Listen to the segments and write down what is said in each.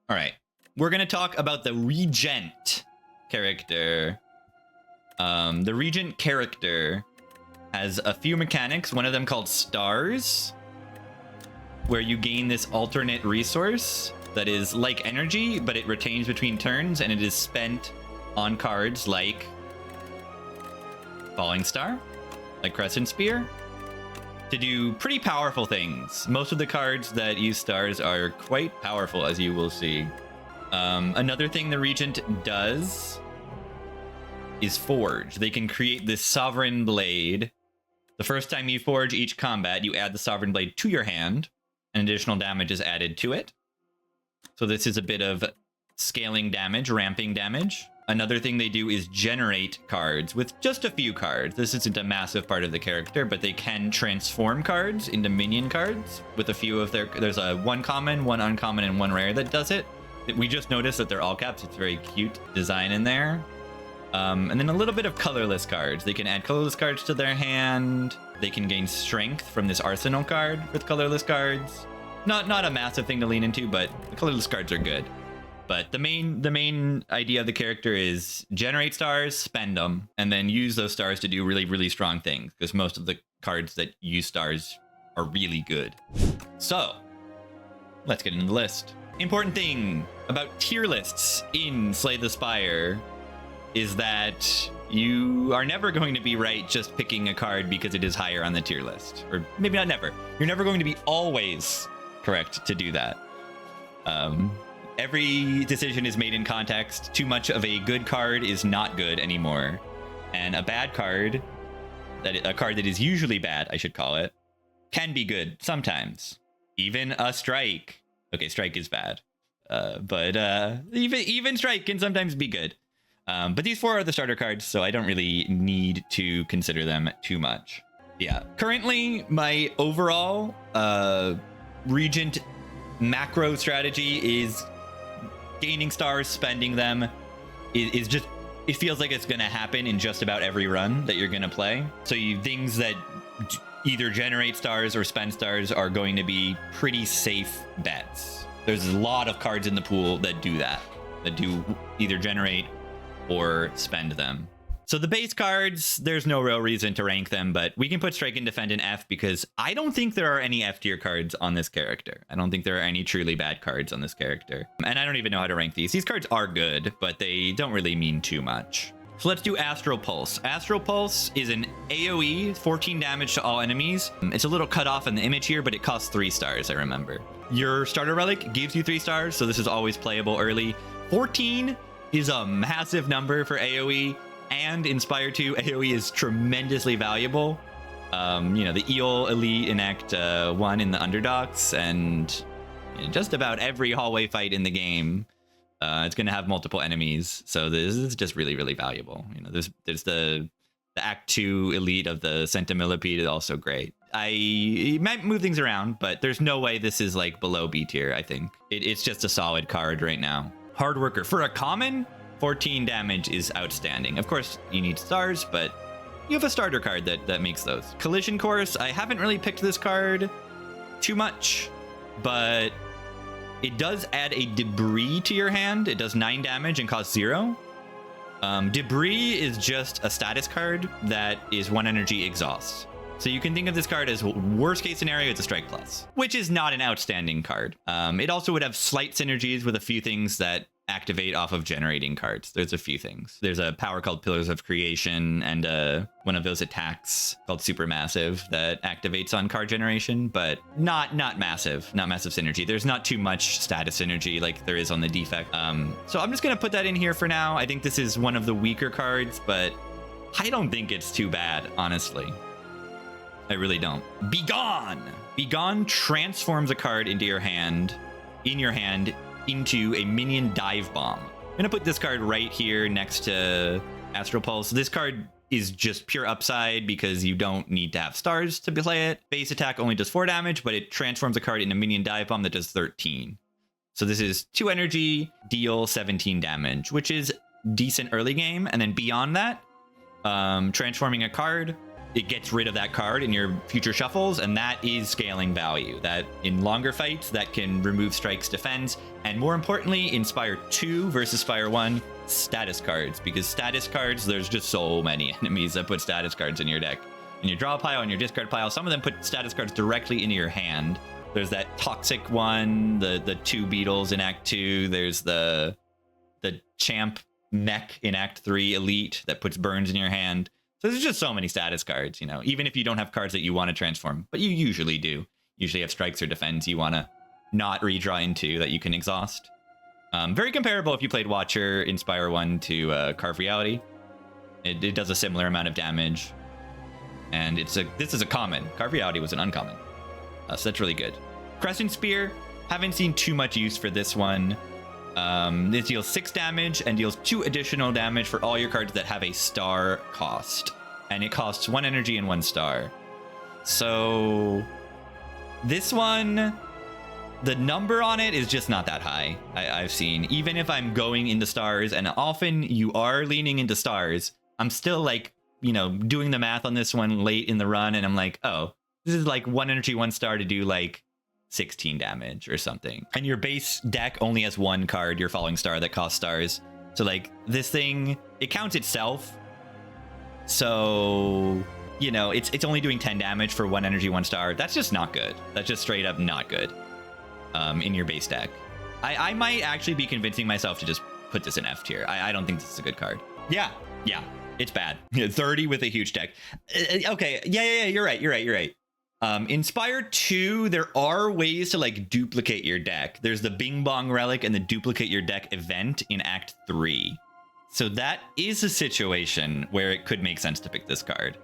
All right, we're gonna talk about the Regent character. The Regent character has a few mechanics, one of them called stars, where you gain this alternate resource that is like energy, but it retains between turns, and it is spent on cards like Falling Star, like Crescent Spear, to do pretty powerful things. Most of the cards that use stars are quite powerful, as you will see. Another thing the Regent does is forge. They can create this Sovereign Blade. The first time you forge each combat, you add the Sovereign Blade to your hand, and additional damage is added to it. So this is a bit of scaling damage, ramping damage. Another thing they do is generate cards with just a few cards. This isn't a massive part of the character, but they can transform cards into minion cards with a few of their... There's a one common, one uncommon, and one rare that does it. We just noticed that they're all caps. It's very cute design in there. And then a little bit of colorless cards. They can add colorless cards to their hand. They can gain strength from this arsenal card with colorless cards. Not a massive thing to lean into, but the colorless cards are good. But the main idea of the character is generate stars, spend them, and then use those stars to do really, really strong things, because most of the cards that use stars are really good. So, let's get into the list. Important thing about tier lists in Slay the Spire is that you are never going to be right just picking a card because it is higher on the tier list. Or maybe not never. You're never going to be always correct to do that. Every decision is made in context. Too much of a good card is not good anymore. And a bad card, a card that is usually bad, I should call it, can be good sometimes. Even a strike. Okay, strike is bad. But even strike can sometimes be good. But these four are the starter cards, so I don't really need to consider them too much. Yeah, currently my overall Regent macro strategy is gaining stars, spending them, is just, it feels like it's going to happen in just about every run that you're going to play. So things that either generate stars or spend stars are going to be pretty safe bets. There's a lot of cards in the pool that do that do either generate or spend them. So the base cards, there's no real reason to rank them, but we can put Strike and Defend in F because I don't think there are any F tier cards on this character. I don't think there are any truly bad cards on this character. And I don't even know how to rank these. These cards are good, but they don't really mean too much. So let's do Astral Pulse. Astral Pulse is an AoE, 14 damage to all enemies. It's a little cut off in the image here, but it costs 3 stars, I remember. Your starter relic gives you 3 stars, so this is always playable early. 14 is a massive number for AoE. And Inspire 2 AoE is tremendously valuable. You know, the Eel Elite in Act 1 in the Underdogs, and just about every hallway fight in the game, it's going to have multiple enemies. So this is just really, really valuable. You know, there's the Act 2 Elite of the Centimillipede is also great. I might move things around, but there's no way this is like below B tier, I think. It's just a solid card right now. Hard Worker. For a common, 14 damage is outstanding. Of course, you need stars, but you have a starter card that makes those. Collision Course, I haven't really picked this card too much, but it does add a Debris to your hand. It does 9 damage and costs 0. Debris is just a status card that is 1 energy exhaust. So you can think of this card as worst case scenario, it's a strike plus, which is not an outstanding card. It also would have slight synergies with a few things that activate off of generating cards. There's a few things. There's a power called Pillars of Creation and one of those attacks called Supermassive that activates on card generation, but not massive synergy. There's not too much status synergy like there is on the Defect. So I'm just gonna put that in here for now. I think this is one of the weaker cards, but I don't think it's too bad, honestly. I really don't. Begone! Begone transforms a card into your hand, into a minion dive bomb. I'm gonna put this card right here next to Astral Pulse. This card is just pure upside because you don't need to have stars to play it. Base attack only does 4 damage, but it transforms a card into minion dive bomb that does 13. So this is 2 energy, deal 17 damage, which is decent early game. And then beyond that, transforming a card it gets rid of that card in your future shuffles, and that is scaling value. That in longer fights, that can remove strikes, defense, and more importantly, in Spire 2 versus Spire 1, status cards. Because status cards, there's just so many enemies that put status cards in your deck. In your draw pile, in your discard pile, some of them put status cards directly into your hand. There's that toxic one, the 2 beetles in Act 2. There's the champ mech in Act 3 elite that puts burns in your hand. So there's just so many status cards, you know, even if you don't have cards that you want to transform, but you usually do. Usually have strikes or defense you want to not redraw into that you can exhaust. Very comparable if you played Watcher in Spire 1 to Carve Reality. It does a similar amount of damage. And this is a common. Carve Reality was an uncommon. So that's really good. Crescent Spear, haven't seen too much use for this one. This deals 6 damage and deals 2 additional damage for all your cards that have a star cost. And it costs 1 energy and 1 star. So this one, the number on it is just not that high. I've seen, even if I'm going into stars, and often you are leaning into stars, I'm still like, you know, doing the math on this one late in the run, and I'm like, oh, this is like 1 energy, 1 star to do like 16 damage or something. And your base deck only has 1 card, your Falling Star, that costs stars. So like this thing, it counts itself. So, you know, it's only doing 10 damage for 1 energy, 1 star. That's just not good. That's just straight up not good in your base deck. I might actually be convincing myself to just put this in F tier. I don't think this is a good card. Yeah, it's bad. 30 with a huge deck. Okay, yeah, you're right. In Spire 2, there are ways to like duplicate your deck. There's the Bing Bong Relic and the Duplicate Your Deck event in Act 3. So that is a situation where it could make sense to pick this card.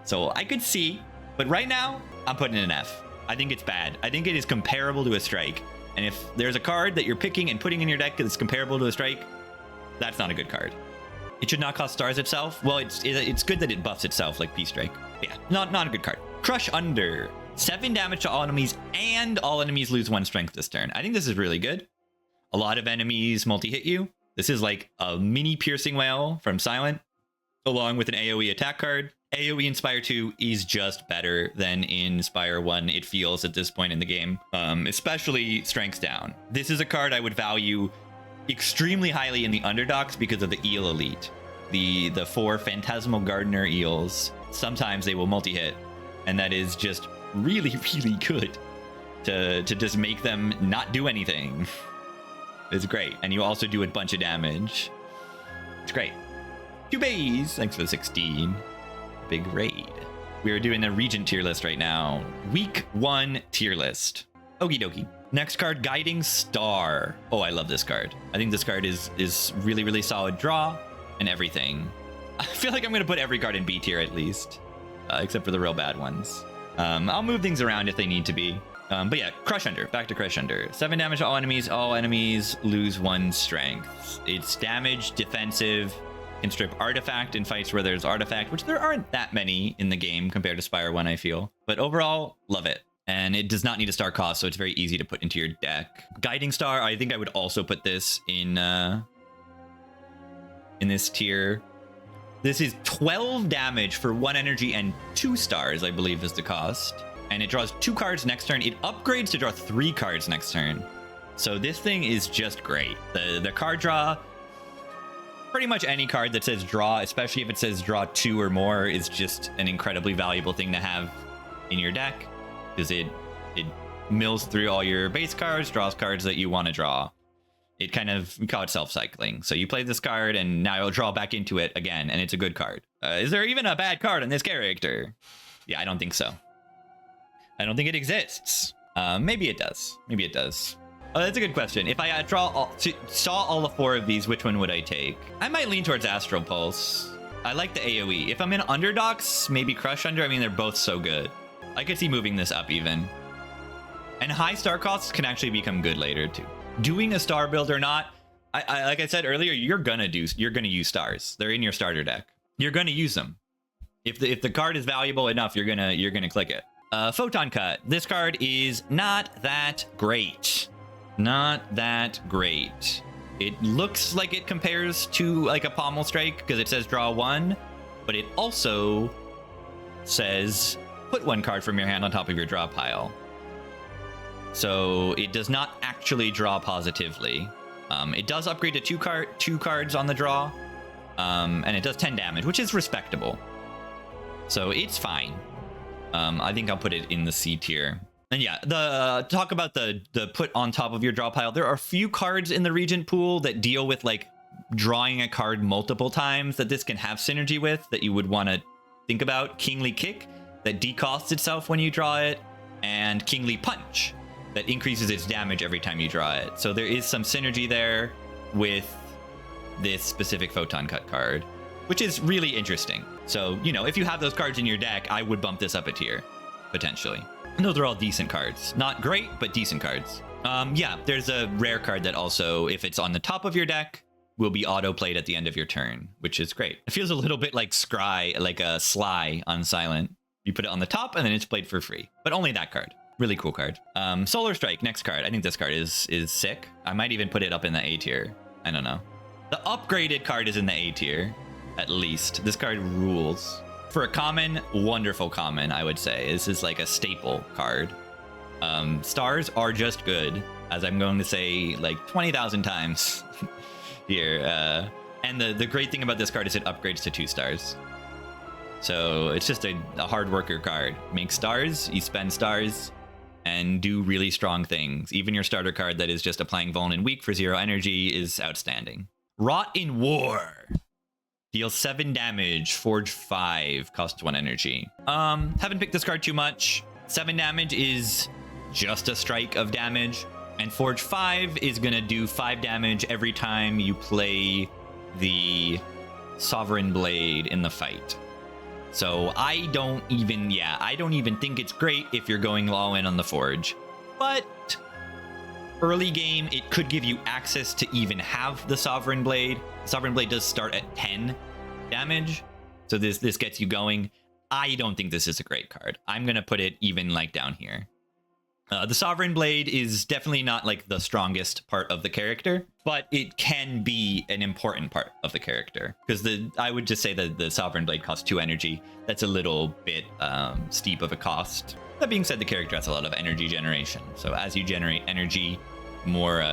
So I could see, but right now, I'm putting it in F. I think it's bad. I think it is comparable to a strike. And if there's a card that you're picking and putting in your deck that's comparable to a strike, that's not a good card. It should not cost stars itself. Well, it's good that it buffs itself like P-Strike. Yeah, not a good card. Crush Under. 7 damage to all enemies, and all enemies lose 1 strength this turn. I think this is really good. A lot of enemies multi-hit you. This is like a mini Piercing Whale from Silent, along with an AoE attack card. AoE in Spire 2 is just better than in Spire 1, it feels at this point in the game, especially strengths down. This is a card I would value extremely highly in the underdogs because of the eel elite. The 4 Phantasmal Gardener eels. Sometimes they will multi-hit, and that is just really, really good to just make them not do anything. It's great. And you also do a bunch of damage. It's great. 2 bays. Thanks for the 16. Big raid. We are doing the Regent tier list right now. Week 1 tier list. Okie dokie. Next card, Guiding Star. Oh, I love this card. I think this card is really, really solid draw and everything. I feel like I'm going to put every card in B tier at least, except for the real bad ones. I'll move things around if they need to be. But yeah, Crush Under. Back to Crush Under. 7 damage to all enemies. All enemies lose 1 strength. It's damage, defensive, can strip artifact in fights where there's artifact, which there aren't that many in the game compared to Spire 1, I feel. But overall, love it. And it does not need a star cost, so it's very easy to put into your deck. Guiding Star, I think I would also put this in this tier. This is 12 damage for 1 energy and 2 stars, I believe is the cost. And it draws 2 cards next turn. It upgrades to draw 3 cards next turn. So this thing is just great. The card draw, pretty much any card that says draw, especially if it says draw 2 or more, is just an incredibly valuable thing to have in your deck. Because it mills through all your base cards, draws cards that you want to draw. It kind of, we call it self-cycling. So you play this card, and now you'll draw back into it again, and it's a good card. Is there even a bad card on this character? Yeah, I don't think so. I don't think it exists. Maybe it does. Maybe it does. Oh, that's a good question. If I saw all the 4 of these, which one would I take? I might lean towards Astral Pulse. I like the AoE. If I'm in underdogs, maybe Crush Under. I mean, they're both so good. I could see moving this up even. And high star costs can actually become good later too. Doing a star build or not, I like I said earlier, you're gonna use stars. They're in your starter deck. You're gonna use them. If the card is valuable enough, you're gonna click it. Photon Cut. This card is not that great. Not that great. It looks like it compares to like a Pommel Strike because it says draw 1, but it also says put one card from your hand on top of your draw pile. So it does not actually draw positively. It does upgrade to two cards on the draw, and it does 10 damage, which is respectable. So it's fine. I think I'll put it in the C tier. And yeah, talk about the put on top of your draw pile. There are a few cards in the Regent pool that deal with like drawing a card multiple times that this can have synergy with, that you would want to think about. Kingly Kick, that decosts itself when you draw it, and Kingly Punch, that increases its damage every time you draw it. So there is some synergy there with this specific Photon Cut card, which is really interesting. So, you know, if you have those cards in your deck, I would bump this up a tier, potentially. And those are all decent cards. Not great, but decent cards. Yeah, there's a rare card that also, if it's on the top of your deck, will be auto-played at the end of your turn, which is great. It feels a little bit like Scry, like a Sly on Silent. You put it on the top, and then it's played for free. But only that card. Really cool card. Solar Strike, next card. I think this card is sick. I might even put it up in the A tier. I don't know. The upgraded card is in the A tier, at least. This card rules. For a common, wonderful common, I would say. This is like a staple card. Stars are just good, as I'm going to say like 20,000 times here. And the great thing about this card is it upgrades to 2 stars. So it's just a hard worker card. Make stars, you spend stars, and do really strong things. Even your starter card that is just applying Vuln and Weak for 0 energy is outstanding. Rot in War. Deals 7 damage, Forge 5, costs 1 energy. Haven't picked this card too much. 7 damage is just a strike of damage, and Forge 5 is gonna do 5 damage every time you play the Sovereign Blade in the fight. So I don't even think it's great if you're going all in on the Forge. But early game, it could give you access to even have the Sovereign Blade. The Sovereign Blade does start at 10 damage, so this gets you going. I don't think this is a great card. I'm gonna put it even like down here. The Sovereign Blade is definitely not like the strongest part of the character, but it can be an important part of the character, because I would just say that the Sovereign Blade costs 2 energy. That's a little bit steep of a cost. That being said, the character has a lot of energy generation, so as you generate energy more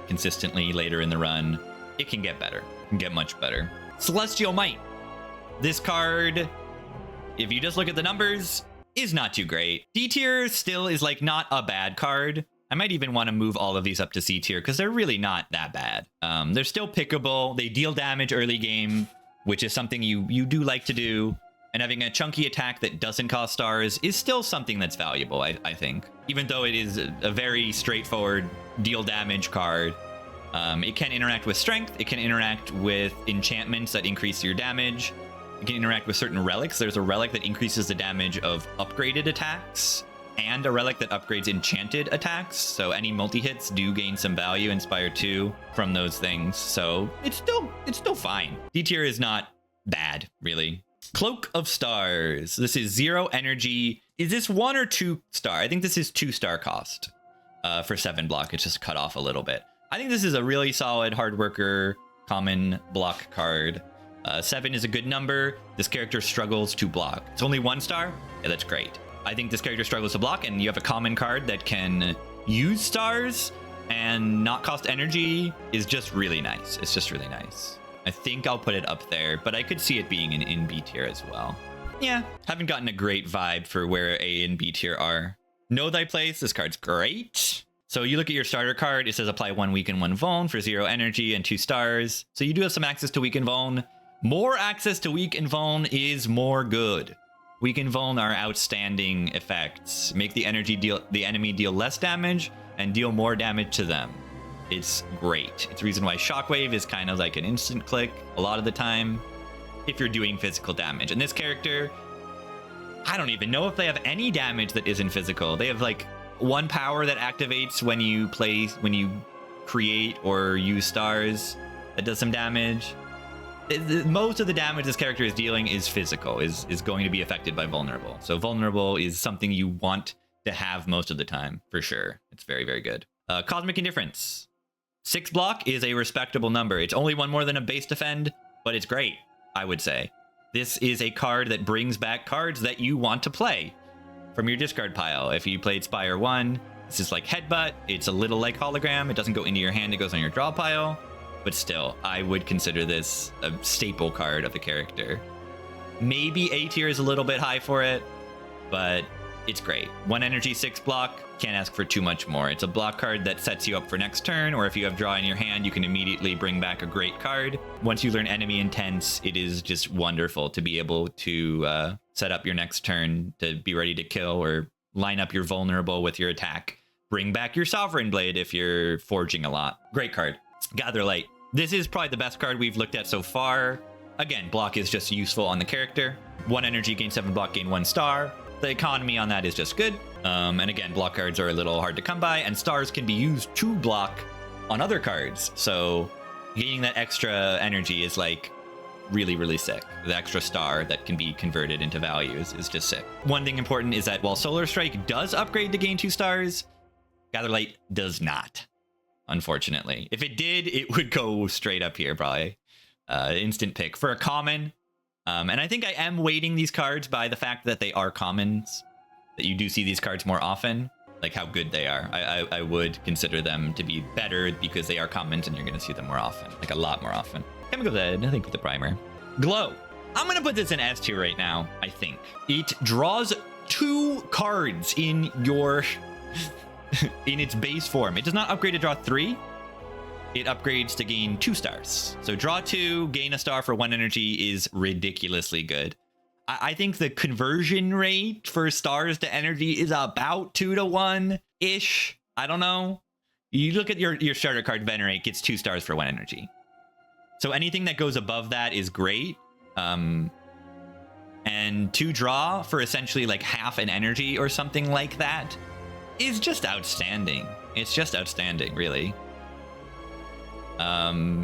consistently later in the run, it can get better. It can get much better. Celestial Might. This card, if you just look at the numbers, is not too great. D tier still is like not a bad card. I might even want to move all of these up to C tier because they're really not that bad. They're still pickable. They deal damage early game, which is something you do like to do. And having a chunky attack that doesn't cost stars is still something that's valuable, I think. Even though it is a very straightforward deal damage card, it can interact with strength. It can interact with enchantments that increase your damage. It can interact with certain relics. There's a relic that increases the damage of upgraded attacks, and a relic that upgrades enchanted attacks. So any multi-hits do gain some value, Inspire 2, from those things. So it's still fine. D tier is not bad, really. Cloak of Stars. This is 0 energy. Is this 1 or 2 star? I think this is 2 star cost for 7 block. It's just cut off a little bit. I think this is a really solid hard worker common block card. 7 is a good number. This character struggles to block. It's only 1 star. Yeah, that's great. I think this character struggles to block, and you have a common card that can use stars and not cost energy is just really nice. It's just really nice. I think I'll put it up there, but I could see it being in B tier as well. Yeah, haven't gotten a great vibe for where A and B tier are. Know Thy Place. This card's great. So you look at your starter card. It says apply 1 weaken, 1 vuln for 0 energy and 2 stars. So you do have some access to weaken vuln. More access to weak and vuln is more good. Weak and vuln are outstanding effects. Make the enemy deal less damage and deal more damage to them. It's great. It's the reason why Shockwave is kind of like an instant click a lot of the time if you're doing physical damage. And this character, I don't even know if they have any damage that isn't physical. They have like 1 power that activates when you create or use stars that does some damage. Most of the damage this character is dealing is physical, is going to be affected by vulnerable. So vulnerable is something you want to have most of the time, for sure. It's very, very good. Cosmic Indifference. 6 block is a respectable number. It's only 1 more than a base defend, but it's great, I would say. This is a card that brings back cards that you want to play from your discard pile. If you played Spire 1, this is like Headbutt. It's a little like Hologram. It doesn't go into your hand, it goes on your draw pile. But still, I would consider this a staple card of the character. Maybe A tier is a little bit high for it, but it's great. 1 energy, 6 block. Can't ask for too much more. It's a block card that sets you up for next turn, or if you have draw in your hand, you can immediately bring back a great card. Once you learn enemy intents, it is just wonderful to be able to set up your next turn to be ready to kill, or line up your vulnerable with your attack. Bring back your Sovereign Blade if you're forging a lot. Great card. Gather Light. This is probably the best card we've looked at so far. Again, block is just useful on the character. 1 energy, gain 7 block, gain 1 star. The economy on that is just good. And again, block cards are a little hard to come by, and stars can be used to block on other cards. So gaining that extra energy is like really, really sick. The extra star that can be converted into values is just sick. One thing important is that while Solar Strike does upgrade to gain 2 stars, Gather Light does not, unfortunately. If it did, it would go straight up here, probably. Instant pick for a common. And I think I am weighting these cards by the fact that they are commons, that you do see these cards more often, like how good they are. I would consider them to be better because they are commons and you're going to see them more often, like a lot more often. Chemical Dead, I think with the primer. Glow. I'm going to put this in S tier right now, I think. It draws 2 cards in your... in its base form. It does not upgrade to draw 3. It upgrades to gain 2 stars. So draw 2, gain a star for 1 energy is ridiculously good. I think the conversion rate for stars to energy is about 2 to 1-ish. I don't know. You look at your starter card, Venerate gets 2 stars for 1 energy. So anything that goes above that is great. And 2 draw for essentially like half an energy or something like that is just outstanding. It's just outstanding, really.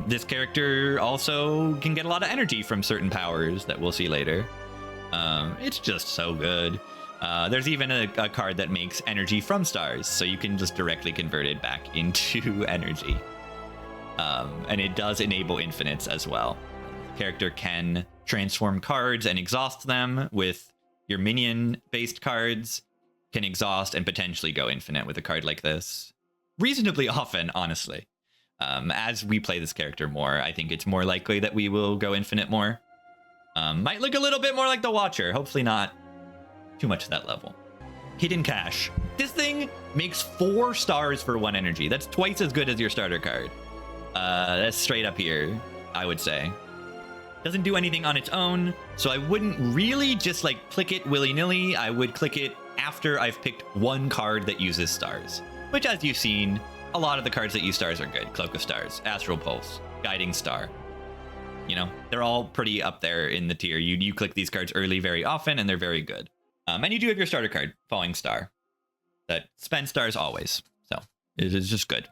This character also can get a lot of energy from certain powers that we'll see later. It's just so good. There's even a card that makes energy from stars, so you can just directly convert it back into energy. And it does enable infinites as well. The character can transform cards and exhaust them with your minion-based cards, can exhaust and potentially go infinite with a card like this. Reasonably often, honestly. As we play this character more, I think it's more likely that we will go infinite more. Might look a little bit more like the Watcher. Hopefully not too much to that level. Hidden Cache. This thing makes 4 stars for 1 energy. That's twice as good as your starter card. That's straight up here, I would say. Doesn't do anything on its own, so I wouldn't really just like click it willy-nilly. I would click it after I've picked 1 card that uses stars, which, as you've seen, a lot of the cards that use stars are good. Cloak of Stars, Astral Pulse, Guiding Star. You know, they're all pretty up there in the tier. You click these cards early very often, and they're very good. And you do have your starter card, Falling Star, that spends stars always. So it is just good.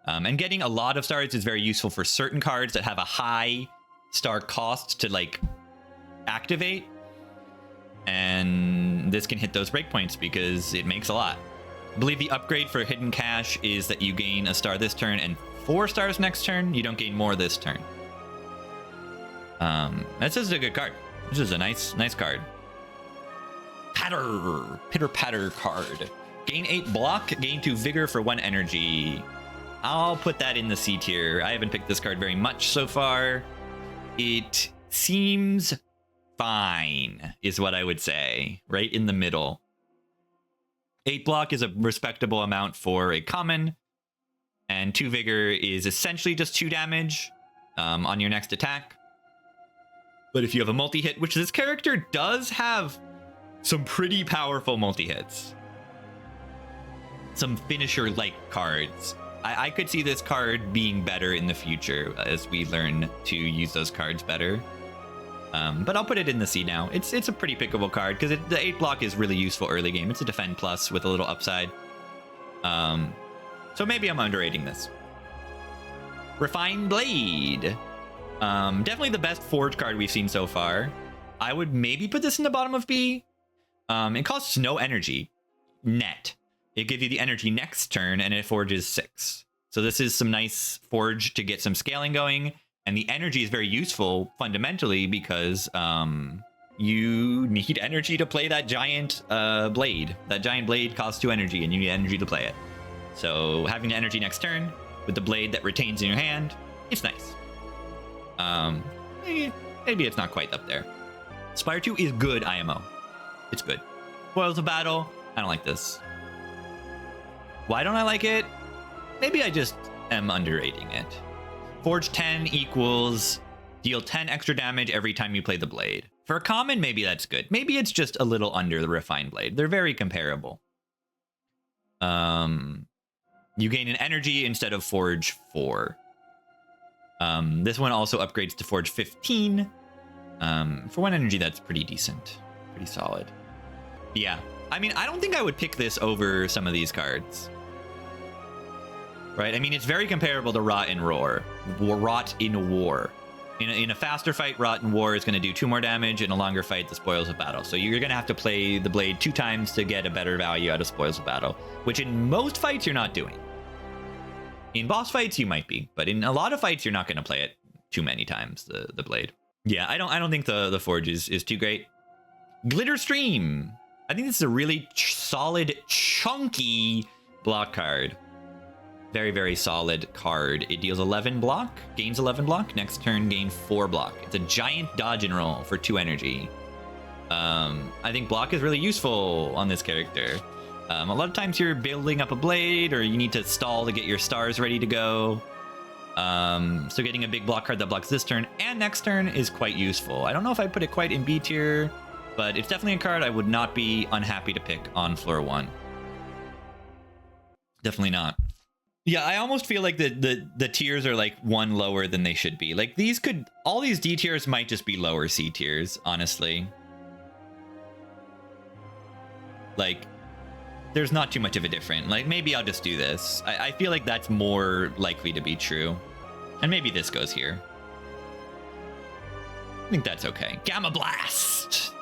And getting a lot of stars is very useful for certain cards that have a high star cost to like activate. And this can hit those breakpoints because it makes a lot. I believe the upgrade for Hidden Cache is that you gain a star this turn and 4 stars next turn. You don't gain more this turn. This is a good card. This is a nice card. Pitter Patter card. Gain 8 block, gain 2 vigor for 1 energy. I'll put that in the C tier. I haven't picked this card very much so far. It seems fine, is what I would say. Right in the middle. 8 block is a respectable amount for a common. And 2 vigor is essentially just 2 damage on your next attack. But if you have a multi-hit, which this character does have some pretty powerful multi-hits. Some finisher-like cards. I could see this card being better in the future as we learn to use those cards better. But I'll put it in the C now. It's a pretty pickable card because the 8 block is really useful early game. It's a defend plus with a little upside. So maybe I'm underrating this. Refined Blade. Definitely the best forge card we've seen so far. I would maybe put this in the bottom of B. It costs no energy net. It gives you the energy next turn and it forges 6. So this is some nice forge to get some scaling going. And the energy is very useful fundamentally because you need energy to play that giant blade. That giant blade costs 2 energy, and you need energy to play it. So having the energy next turn with the blade that retains in your hand, it's nice. Maybe it's not quite up there. Spire 2 is good IMO. It's good. Spoils of Battle, I don't like this. Why don't I like it? Maybe I just am underrating it. Forge 10 equals deal 10 extra damage every time you play the blade. For a common, maybe that's good. Maybe it's just a little under the refined blade. They're very comparable. You gain an energy instead of Forge 4. This one also upgrades to Forge 15. For 1 energy, that's pretty decent. Pretty solid. Yeah. I mean, I don't think I would pick this over some of these cards. Right? I mean, it's very comparable to Rot in Roar. Rot in War. In a faster fight, Rot in War is going to do 2 more damage. In a longer fight, the Spoils of Battle. So you're going to have to play the blade 2 times to get a better value out of Spoils of Battle, which in most fights you're not doing. In boss fights, you might be, but in a lot of fights, you're not going to play it too many times, the blade. Yeah, I don't think the Forge is too great. Glitter Stream. I think this is a really solid, chunky block card. Very, very solid card. It deals 11 block, gains 11 block. Next turn, gain 4 block. It's a giant dodge and roll for 2 energy. I think block is really useful on this character. A lot of times you're building up a blade, or you need to stall to get your stars ready to go. So getting a big block card that blocks this turn and next turn is quite useful. I don't know if I put it quite in B tier, but it's definitely a card I would not be unhappy to pick on floor 1. Definitely not. Yeah, I almost feel like the tiers are like 1 lower than they should be. Like all these D tiers might just be lower C tiers, honestly. Like, there's not too much of a difference. Like, maybe I'll just do this. I feel like that's more likely to be true. And maybe this goes here. I think that's okay. Gamma Blast!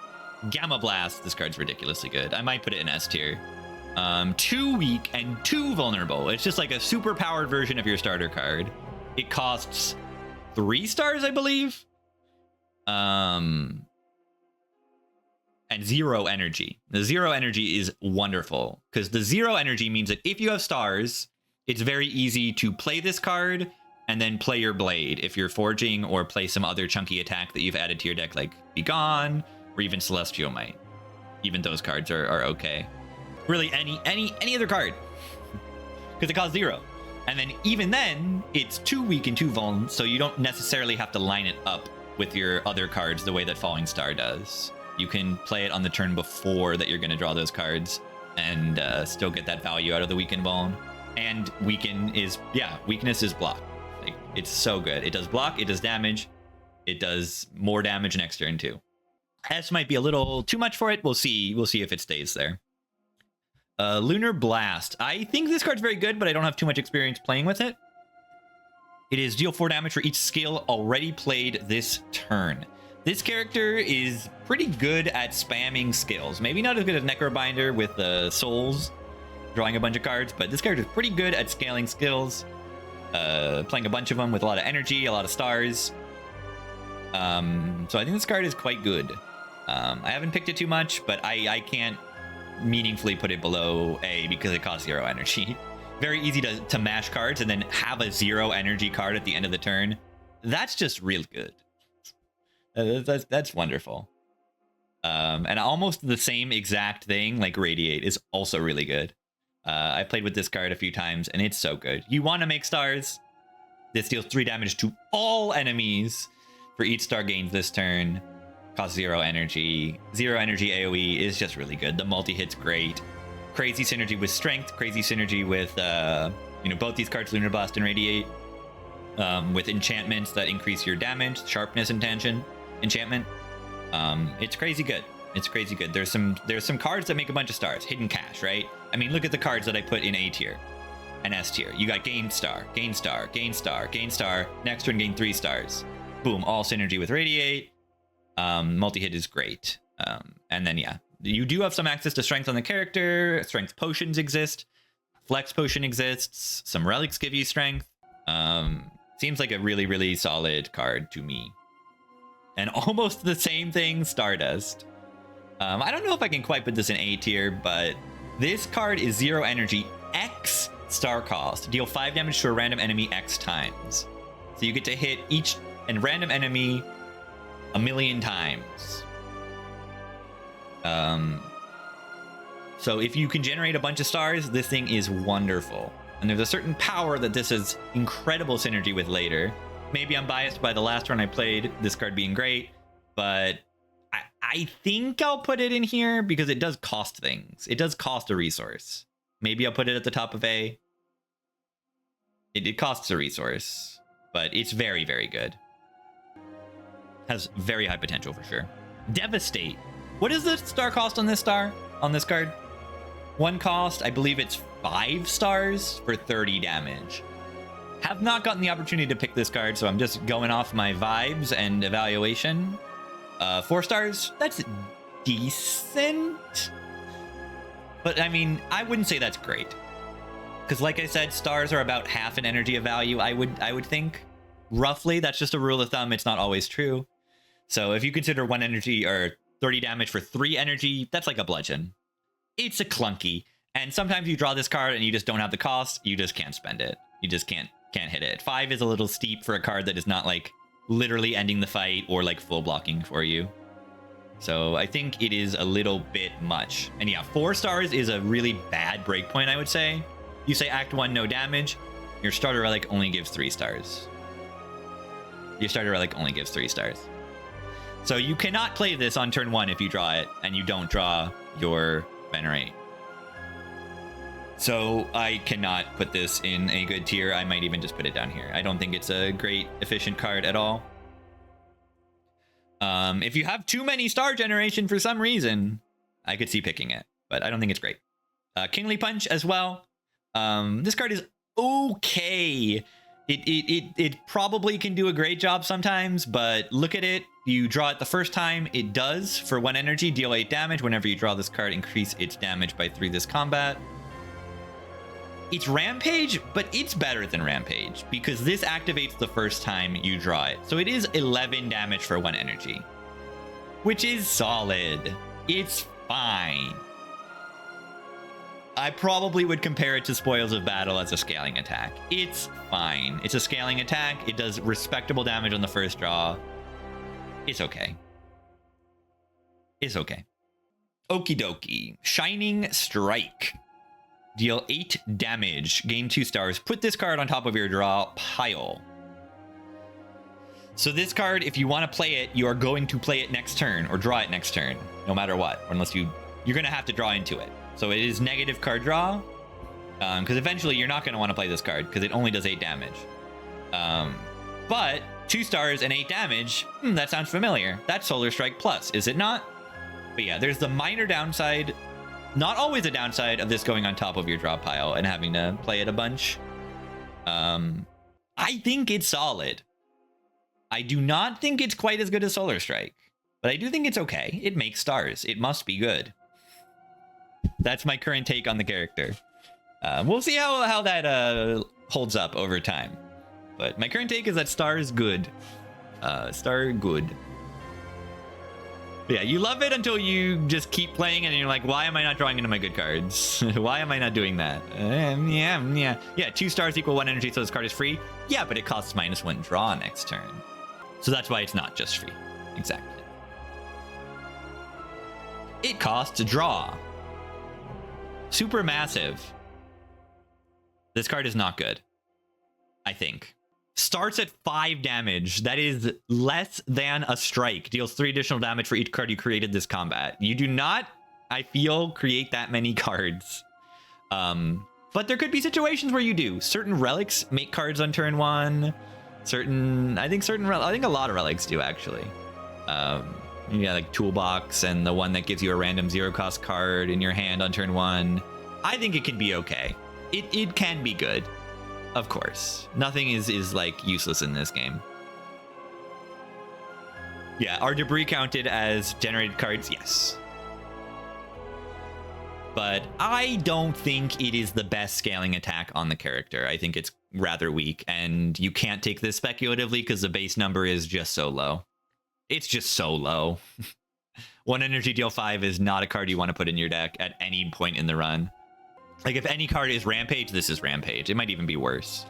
Gamma Blast, this card's ridiculously good. I might put it in S tier. 2 weak and 2 vulnerable. It's just like a super powered version of your starter card. It costs 3 stars, I believe. And 0 energy. The 0 energy is wonderful because the 0 energy means that if you have stars, it's very easy to play this card and then play your blade if you're forging, or play some other chunky attack that you've added to your deck, like Be Gone or even Celestial Might. Even those cards are okay. Really, any other card, because it costs 0. And then even then, it's 2 weak and 2 vuln, so you don't necessarily have to line it up with your other cards the way that Falling Star does. You can play it on the turn before that you're going to draw those cards and still get that value out of the weaken vuln. And weakness is block. Like, it's so good. It does block, it does damage, it does more damage next turn too. S might be a little too much for it. We'll see if it stays there. Lunar Blast. I think this card's very good, but I don't have too much experience playing with it. It is deal 4 damage for each skill already played this turn. This character is pretty good at spamming skills. Maybe not as good as Necrobinder with the souls, drawing a bunch of cards, but this character is pretty good at scaling skills, playing a bunch of them with a lot of energy, a lot of stars. So I think this card is quite good. I haven't picked it too much, but I can't meaningfully put it below A because it costs 0 energy. Very easy to mash cards and then have a 0 energy card at the end of the turn. That's just real good. That's wonderful. And almost the same exact thing, like Radiate, is also really good. I played with this card a few times and it's so good. You want to make stars. This deals 3 damage to all enemies for each star gained this turn. Costs 0 energy. 0 energy AoE is just really good. The multi-hit's great. Crazy synergy with strength. Crazy synergy with, both these cards, Lunar Blast and Radiate. With enchantments that increase your damage. Sharpness enchantment. It's crazy good. It's crazy good. There's some cards that make a bunch of stars. Hidden Cache, right? I mean, look at the cards that I put in A tier and S tier. You got Gain Star, Gain Star, Gain Star, Gain Star. Next turn, gain 3 stars. Boom, all synergy with Radiate. Multi-hit is great. And then, yeah, you do have some access to strength on the character. Strength potions exist. Flex potion exists. Some relics give you strength. Seems like a really, really solid card to me. And almost the same thing, Stardust. I don't know if I can quite put this in A tier, but this card is 0 energy, X star cost. Deal 5 damage to a random enemy X times. So you get to hit each and random enemy 1,000,000 times. So if you can generate a bunch of stars, this thing is wonderful. And there's a certain power that this is incredible synergy with later. Maybe I'm biased by the last run I played, this card being great, but I think I'll put it in here because it does cost things. It does cost a resource. Maybe I'll put it at the top of A. It costs a resource, but it's very, very good. Has very high potential for sure. Devastate. What is the star cost on this card? 1 cost, I believe it's 5 stars for 30 damage. Have not gotten the opportunity to pick this card, so I'm just going off my vibes and evaluation. 4 stars, that's decent. But I mean, I wouldn't say that's great. Because like I said, stars are about half an energy of value, I would think. Roughly, that's just a rule of thumb, it's not always true. So if you consider 1 energy or 30 damage for 3 energy, that's like a bludgeon. It's a clunky. And sometimes you draw this card and you just don't have the cost, you just can't spend it. You just can't hit it. 5 is a little steep for a card that is not like literally ending the fight or like full blocking for you. So I think it is a little bit much. And yeah, 4 stars is a really bad breakpoint, I would say. You say Act 1, no damage. Your starter relic only gives 3 stars. Your starter relic only gives 3 stars. So you cannot play this on turn 1 if you draw it and you don't draw your Venerate. So I cannot put this in a good tier. I might even just put it down here. I don't think it's a great efficient card at all. If you have too many star generation for some reason, I could see picking it, but I don't think it's great. Kingly Punch as well. This card is okay. It probably can do a great job sometimes, but look at it. You draw it the first time, it does. For 1 energy, deal 8 damage. Whenever you draw this card, increase its damage by 3 this combat. It's Rampage, but it's better than Rampage because this activates the first time you draw it. So it is 11 damage for 1 energy, which is solid. It's fine. I probably would compare it to Spoils of Battle as a scaling attack. It's fine. It's a scaling attack. It does respectable damage on the first draw. It's okay. It's okay. Okie dokie. Shining Strike. Deal 8 damage. Gain 2 stars. Put this card on top of your draw pile. So this card, if you want to play it, you are going to play it next turn or draw it next turn, no matter what. Unless you're going to have to draw into it. So it is negative card draw. Because eventually you're not going to want to play this card because it only does 8 damage. But 2 stars and 8 damage, that sounds familiar. That's Solar Strike Plus, is it not? But yeah, there's the minor downside, not always a downside, of this going on top of your draw pile and having to play it a bunch. I think it's solid. I do not think it's quite as good as Solar Strike, but I do think it's okay. It makes stars. It must be good. That's my current take on the character. We'll see how that holds up over time. But my current take is that star is good. Star good. But yeah, you love it until you just keep playing and you're like, why am I not drawing into my good cards? Why am I not doing that? Yeah, 2 stars equal 1 energy, so this card is free. Yeah, but it costs -1 draw next turn. So that's why it's not just free. Exactly. It costs a draw. Super massive. This card is not good, I think. Starts at 5 damage. That is less than a strike. Deals 3 additional damage for each card you created this combat. You do not, I feel, create that many cards. But there could be situations where you do. Certain relics make cards on turn 1. I think a lot of relics do, actually. Yeah, like Toolbox and the one that gives you a random 0-cost card in your hand on turn 1. I think it can be okay. It can be good. Of course. Nothing is like useless in this game. Yeah, are debris counted as generated cards? Yes. but I don't think it is the best scaling attack on the character. I think it's rather weak, and you can't take this speculatively because the base number is just so low. It's just so low. 1 energy deal 5 is not a card you want to put in your deck at any point in the run. Like, if any card is Rampage, this is Rampage. It might even be worse.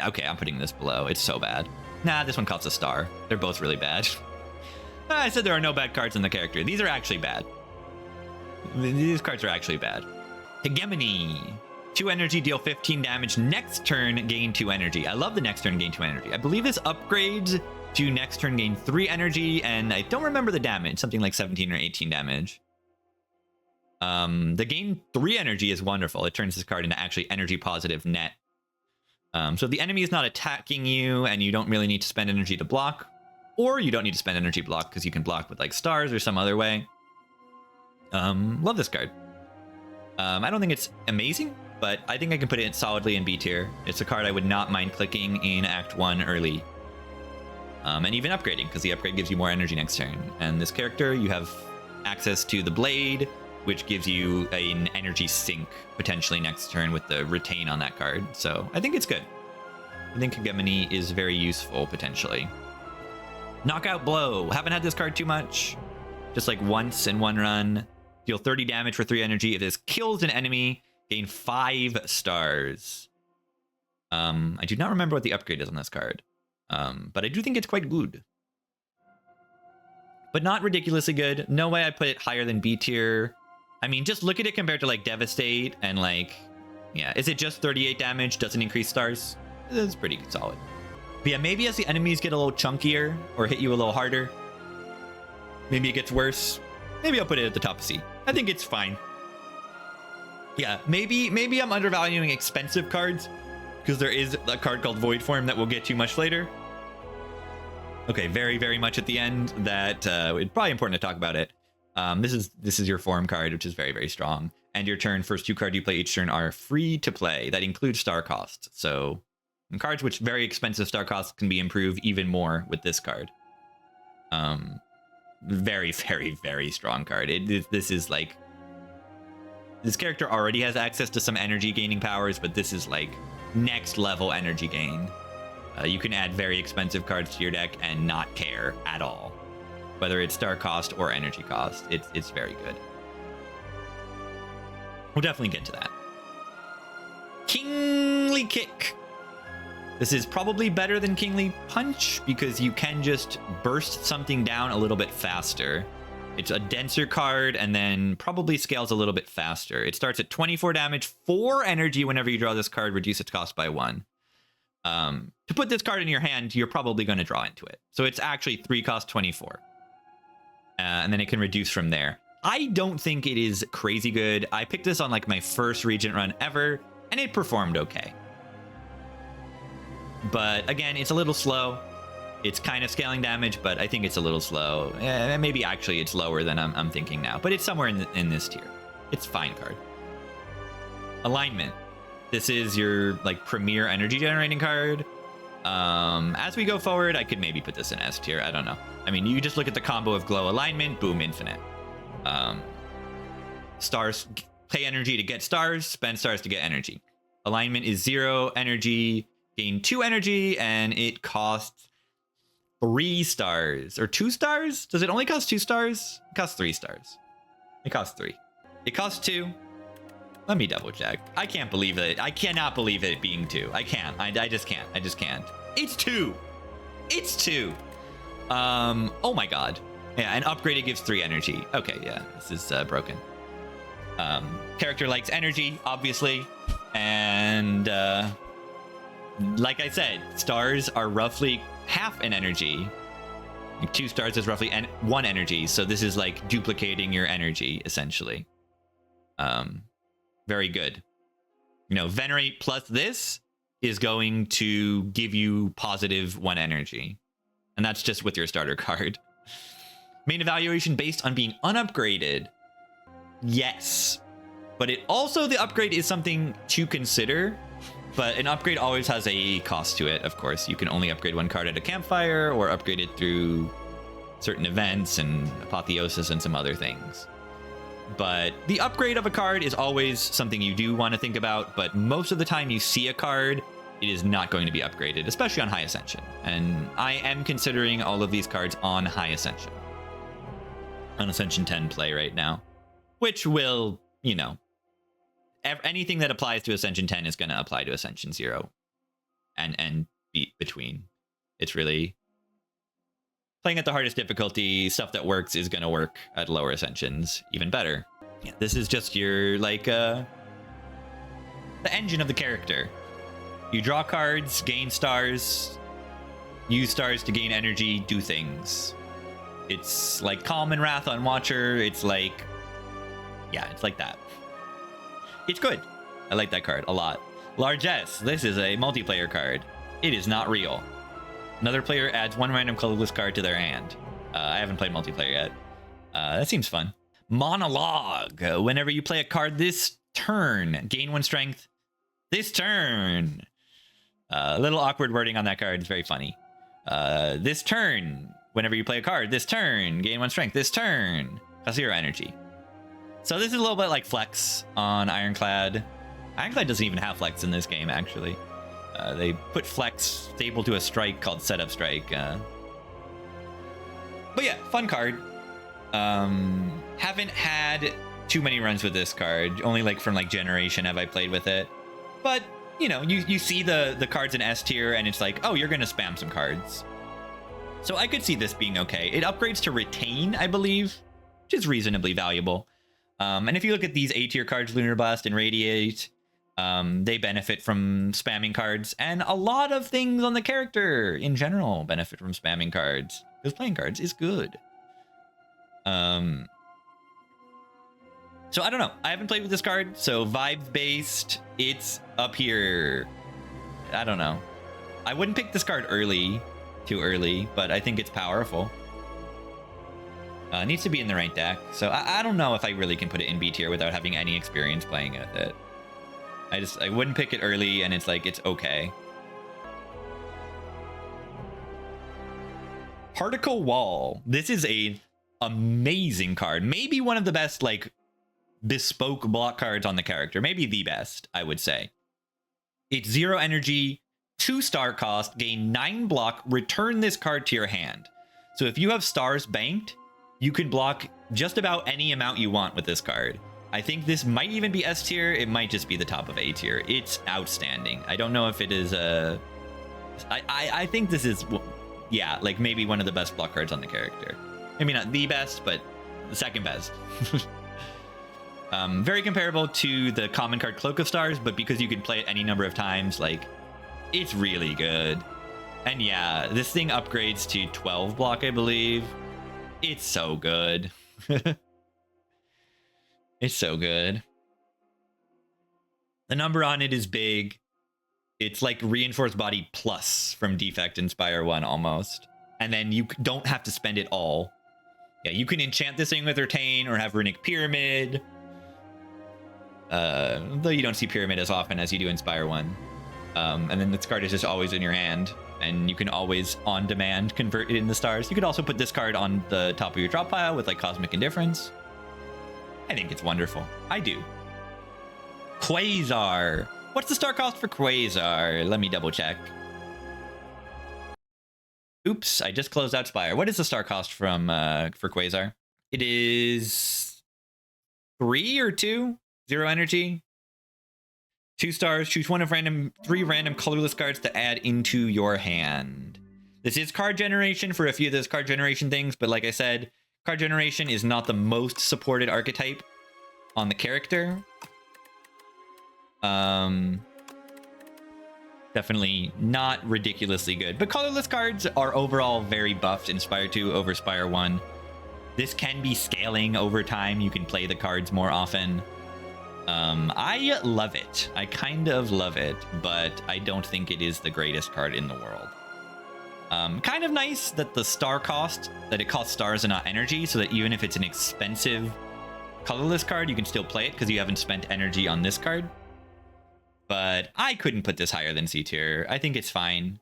Okay, I'm putting this below. It's so bad. Nah, this one costs a star. They're both really bad. I said there are no bad cards in the character. These are actually bad. These cards are actually bad. Hegemony. 2 energy, deal 15 damage. Next turn, gain 2 energy. I love the next turn, gain 2 energy. I believe this upgrades to next turn, gain 3 energy, and I don't remember the damage. Something like 17 or 18 damage. The gain 3 energy is wonderful. It turns this card into actually energy positive net. So the enemy is not attacking you, and you don't really need to spend energy to block. Or you don't need to spend energy block because you can block with like stars or some other way. Love this card. I don't think it's amazing, but I think I can put it solidly in B tier. It's a card I would not mind clicking in Act 1 early. And even upgrading, because the upgrade gives you more energy next turn. And this character, you have access to the Blade, which gives you an energy sink potentially next turn with the retain on that card. So I think it's good. I think Hegemony is very useful potentially. Knockout Blow. Haven't had this card too much. Just like once in one run. Deal 30 damage for 3 energy. If this kills an enemy, gain 5 stars. I do not remember what the upgrade is on this card. But I do think it's quite good. But not ridiculously good. No way I put it higher than B tier. I mean, just look at it compared to like Devastate and like, yeah, is it just 38 damage? Doesn't increase stars? It's pretty solid. But yeah, maybe as the enemies get a little chunkier or hit you a little harder, maybe it gets worse. Maybe I'll put it at the top of C. I think it's fine. Yeah, maybe I'm undervaluing expensive cards because there is a card called Void Form that we'll get to much later. Okay, very, very much at the end that it's probably important to talk about it. This is your form card, which is very, very strong. And your turn, first 2 cards you play each turn are free to play. That includes star cost. So cards which very expensive star costs can be improved even more with this card. Very, very, very strong card. This is like, this character already has access to some energy gaining powers, but this is like next level energy gain. You can add very expensive cards to your deck and not care at all, whether it's star cost or energy cost. It's very good. We'll definitely get to that. Kingly Kick. This is probably better than Kingly Punch because you can just burst something down a little bit faster. It's a denser card and then probably scales a little bit faster. It starts at 24 damage, 4 energy whenever you draw this card, reduce its cost by 1. To put this card in your hand, you're probably going to draw into it. So it's actually 3 cost 24. And then it can reduce from there. I don't think it is crazy good. I picked this on like my first Regent run ever, and it performed okay. But again, it's a little slow. It's kind of scaling damage, but I think it's a little slow. Maybe actually it's lower than I'm thinking now, but it's somewhere in this tier. It's fine card. Alignment. This is your like premier energy generating card. As we go forward, I could maybe put this in S tier. I don't know. I mean, you just look at the combo of Glow Alignment, boom, infinite. Stars, pay energy to get stars, spend stars to get energy. Alignment is 0 energy, gain 2 energy, and it costs 3 stars. Or 2 stars? Does it only cost 2 stars? It costs 3 stars. It costs 3. It costs 2. Let me double check. I can't believe it. I cannot believe it being 2. I can't. I just can't. I just can't. It's 2. It's 2. Oh my god. Yeah, and upgraded gives 3 energy. Okay, yeah, this is broken. Character likes energy, obviously. And like I said, stars are roughly half an energy. 2 stars is roughly 1 energy. So this is like duplicating your energy, essentially. Very good. You know, Venerate plus this is going to give you positive 1 energy. And that's just with your starter card. Main evaluation based on being unupgraded. Yes. But it also, the upgrade is something to consider. But an upgrade always has a cost to it, of course. You can only upgrade 1 card at a campfire or upgrade it through certain events and apotheosis and some other things. But the upgrade of a card is always something you do want to think about, but most of the time you see a card, it is not going to be upgraded, especially on High Ascension. And I am considering all of these cards on High Ascension. On Ascension 10 play right now. Which will, you know, anything that applies to Ascension 10 is going to apply to Ascension 0. And be between. It's really... Playing at the hardest difficulty, stuff that works is going to work at lower Ascensions even better. Yeah, this is just your, like, the engine of the character. You draw cards, gain stars, use stars to gain energy, do things. It's like Calm and Wrath on Watcher. It's like... Yeah, it's like that. It's good. I like that card a lot. Largesse. This is a multiplayer card. It is not real. Another player adds one random colorless card to their hand. I haven't played multiplayer yet. That seems fun. Monologue. Whenever you play a card this turn, gain 1 strength this turn. A little awkward wording on that card is very funny. This turn. Whenever you play a card this turn, gain 1 strength this turn. Cost 0 energy. So this is a little bit like Flex on Ironclad. Ironclad doesn't even have Flex in this game, actually. They put Flex stable to a strike called Setup Strike. But yeah, fun card. Haven't had too many runs with this card. Only like from like Generation have I played with it. But, you know, you see the cards in S tier and it's like, oh, you're going to spam some cards. So I could see this being okay. It upgrades to Retain, I believe, which is reasonably valuable. And if you look at these A tier cards, Lunar Blast and Radiate, they benefit from spamming cards, and a lot of things on the character in general benefit from spamming cards, because playing cards is good. So I don't know. I haven't played with this card, so vibes based, it's up here. I don't know. I wouldn't pick this card too early, but I think it's powerful. Needs to be in the right deck, so I don't know if I really can put it in B tier without having any experience playing with it. I wouldn't pick it early, and it's like, it's okay. Particle Wall. This is a amazing card. Maybe one of the best, like, bespoke block cards on the character. Maybe the best, I would say. It's 0 energy, 2 star cost, gain 9 block, return this card to your hand. So if you have stars banked, you can block just about any amount you want with this card. I think this might even be S tier. It might just be the top of A tier. It's outstanding. I don't know if it is I think this is, yeah, like maybe one of the best block cards on the character. Maybe not the best, but the second best. Very comparable to the common card Cloak of Stars, but because you can play it any number of times, like, it's really good. And yeah, this thing upgrades to 12 block, I believe. It's so good. It's so good. The number on it is big. It's like Reinforced Body Plus from Defect and Spire 1 almost. And then you don't have to spend it all. Yeah, you can enchant this thing with Retain or have Runic Pyramid. Though you don't see Pyramid as often as you do in Spire 1. And then this card is just always in your hand. And you can always, on demand, convert it into stars. You could also put this card on the top of your drop pile with like Cosmic Indifference. I think it's wonderful. I do. Quasar. What's the star cost for Quasar? Let me double check. Oops, I just closed out Spire. What is the star cost from for Quasar? It is 3 or 2? 0 energy. 2 stars. Choose one of 3 random colorless cards to add into your hand. This is card generation for a few of those card generation things, but like I said, card generation is not the most supported archetype on the character. Definitely not ridiculously good, but colorless cards are overall very buffed in Spire 2 over Spire 1. This can be scaling over time. You can play the cards more often. I love it. I kind of love it, but I don't think it is the greatest card in the world. Kind of nice that the star cost, that it costs stars and not energy, so that even if it's an expensive colorless card, you can still play it because you haven't spent energy on this card. But I couldn't put this higher than C tier. I think it's fine.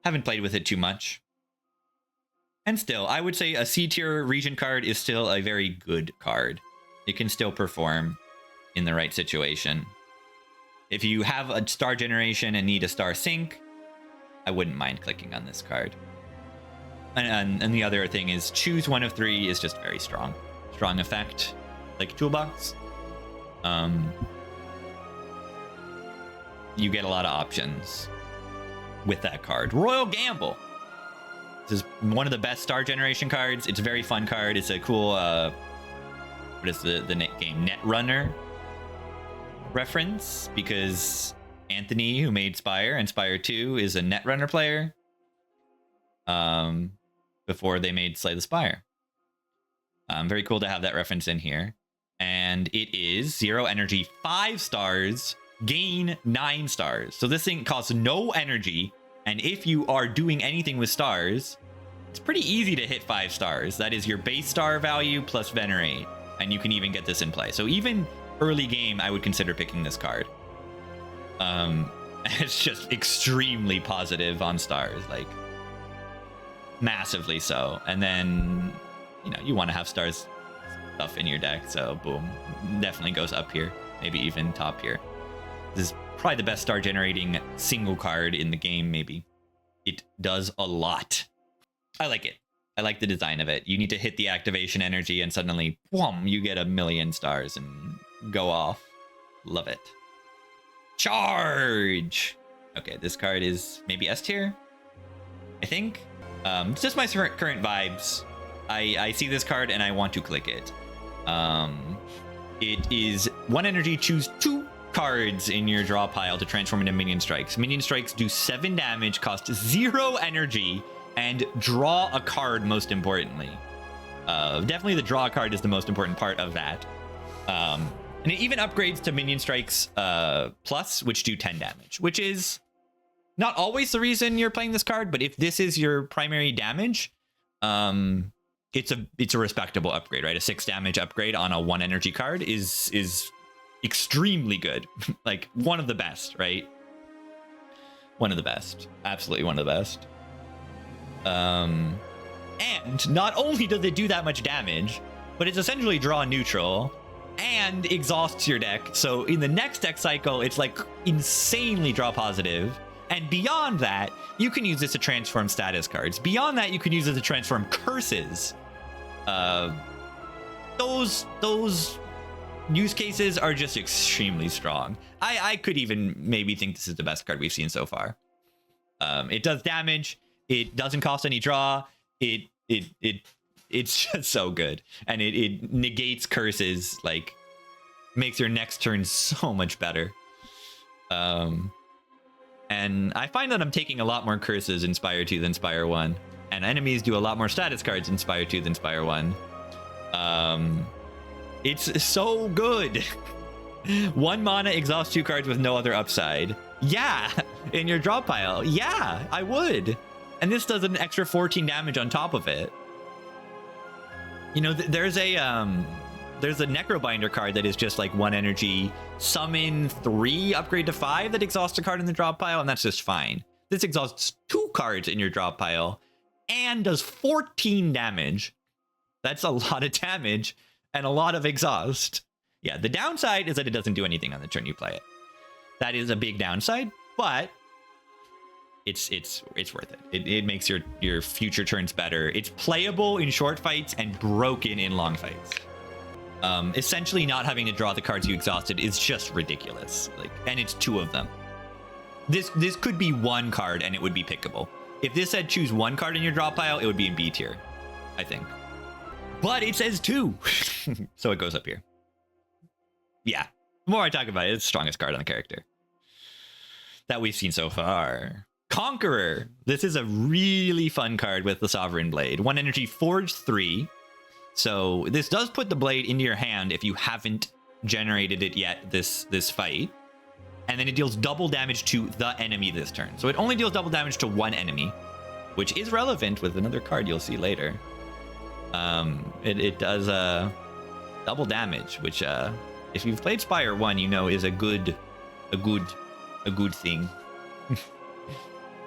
Haven't played with it too much. And still, I would say a C tier Regent card is still a very good card. It can still perform in the right situation. If you have a star generation and need a star sync, I wouldn't mind clicking on this card. And the other thing is choose one of 3 is just very strong. Strong effect, like toolbox. You get a lot of options with that card. Royal Gamble. This is one of the best star generation cards. It's a very fun card. It's a cool, what is the game? Netrunner reference, because Anthony, who made Spire and Spire 2, is a Netrunner player. Before they made Slay the Spire. Very cool to have that reference in here. And it is 0 energy, 5 stars, gain 9 stars. So this thing costs no energy, and if you are doing anything with stars, it's pretty easy to hit 5 stars. That is your base star value plus Venerate, and you can even get this in play. So even early game, I would consider picking this card. It's just extremely positive on stars, like massively so. And then, you know, you want to have stars stuff in your deck, so boom, definitely goes up here, maybe even top here. This is probably the best star generating single card in the game. Maybe it does a lot. I like it. I like the design of it. You need to hit the activation energy and suddenly boom, you get 1,000,000 stars and go off. Love it. Charge. Okay, this card is maybe S tier, I think. It's just my current vibes. I see this card and I want to click it. It is 1 energy, choose 2 cards in your draw pile to transform into minion strikes. Minion strikes do 7 damage, cost 0 energy, and draw a card, most importantly. Definitely the draw card is the most important part of that. And it even upgrades to minion strikes plus, which do 10 damage, which is not always the reason you're playing this card, but if this is your primary damage, it's a respectable upgrade, right? A 6 damage upgrade on a 1 energy card is extremely good. Like one of the best, right? One of the best. Absolutely one of the best. And not only does it do that much damage, but it's essentially draw neutral and exhausts your deck. So in the next deck cycle, it's like insanely draw positive. And beyond that, you can use this to transform status cards. Beyond that, you can use it to transform curses. Those use cases are just extremely strong. I could even maybe think this is the best card we've seen so far. It does damage. It doesn't cost any draw. It's just so good. And it negates curses, like makes your next turn so much better. And I find that I'm taking a lot more curses in Spire 2 than Spire 1. And enemies do a lot more status cards in Spire 2 than Spire 1. It's so good. 1 mana, exhaust 2 cards with no other upside. Yeah, in your draw pile. Yeah, I would. And this does an extra 14 damage on top of it. You know, there's a Necrobinder card that is just like 1 energy, summon 3, upgrade to 5 that exhausts a card in the draw pile, and that's just fine. This exhausts 2 cards in your draw pile and does 14 damage. That's a lot of damage and a lot of exhaust. Yeah, the downside is that it doesn't do anything on the turn you play it. That is a big downside, but it's worth it. It makes your future turns better. It's playable in short fights and broken in long fights. Essentially not having to draw the cards you exhausted is just ridiculous. Like, and it's 2 of them. This could be 1 card and it would be pickable. If this said choose 1 card in your draw pile, it would be in B tier, I think. But it says 2, so it goes up here. Yeah, the more I talk about it, it's the strongest card on the character that we've seen so far. Conqueror. This is a really fun card with the Sovereign Blade. 1 energy, forge 3. So this does put the blade into your hand if you haven't generated it yet this fight. And then it deals double damage to the enemy this turn. So it only deals double damage to 1 enemy, which is relevant with another card you'll see later. It does double damage, which if you've played Spire 1, you know is a good thing.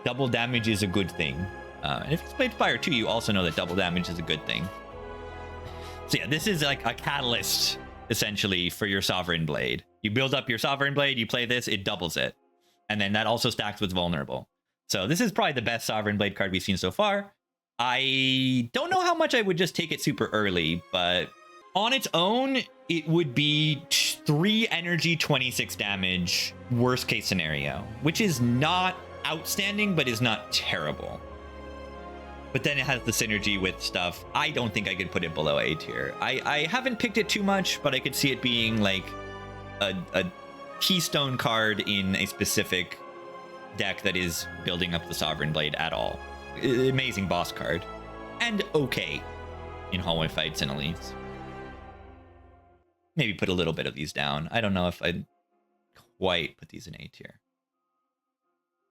Double damage is a good thing. And if you've played Spire 2, you also know that double damage is a good thing. So yeah, this is like a catalyst essentially, for your Sovereign Blade. You build up your Sovereign Blade, you play this, it doubles it. And then that also stacks with Vulnerable. So this is probably the best Sovereign Blade card we've seen so far. I don't know how much I would just take it super early, but on its own, it would be 3 energy, 26 damage, worst case scenario, which is not outstanding, but is not terrible. But then it has the synergy with stuff. I don't think I could put it below A tier. I haven't picked it too much, but I could see it being like a keystone card in a specific deck that is building up the Sovereign Blade at all. Amazing boss card. And okay in hallway fights and elites. Maybe put a little bit of these down. I don't know if I'd quite put these in A tier.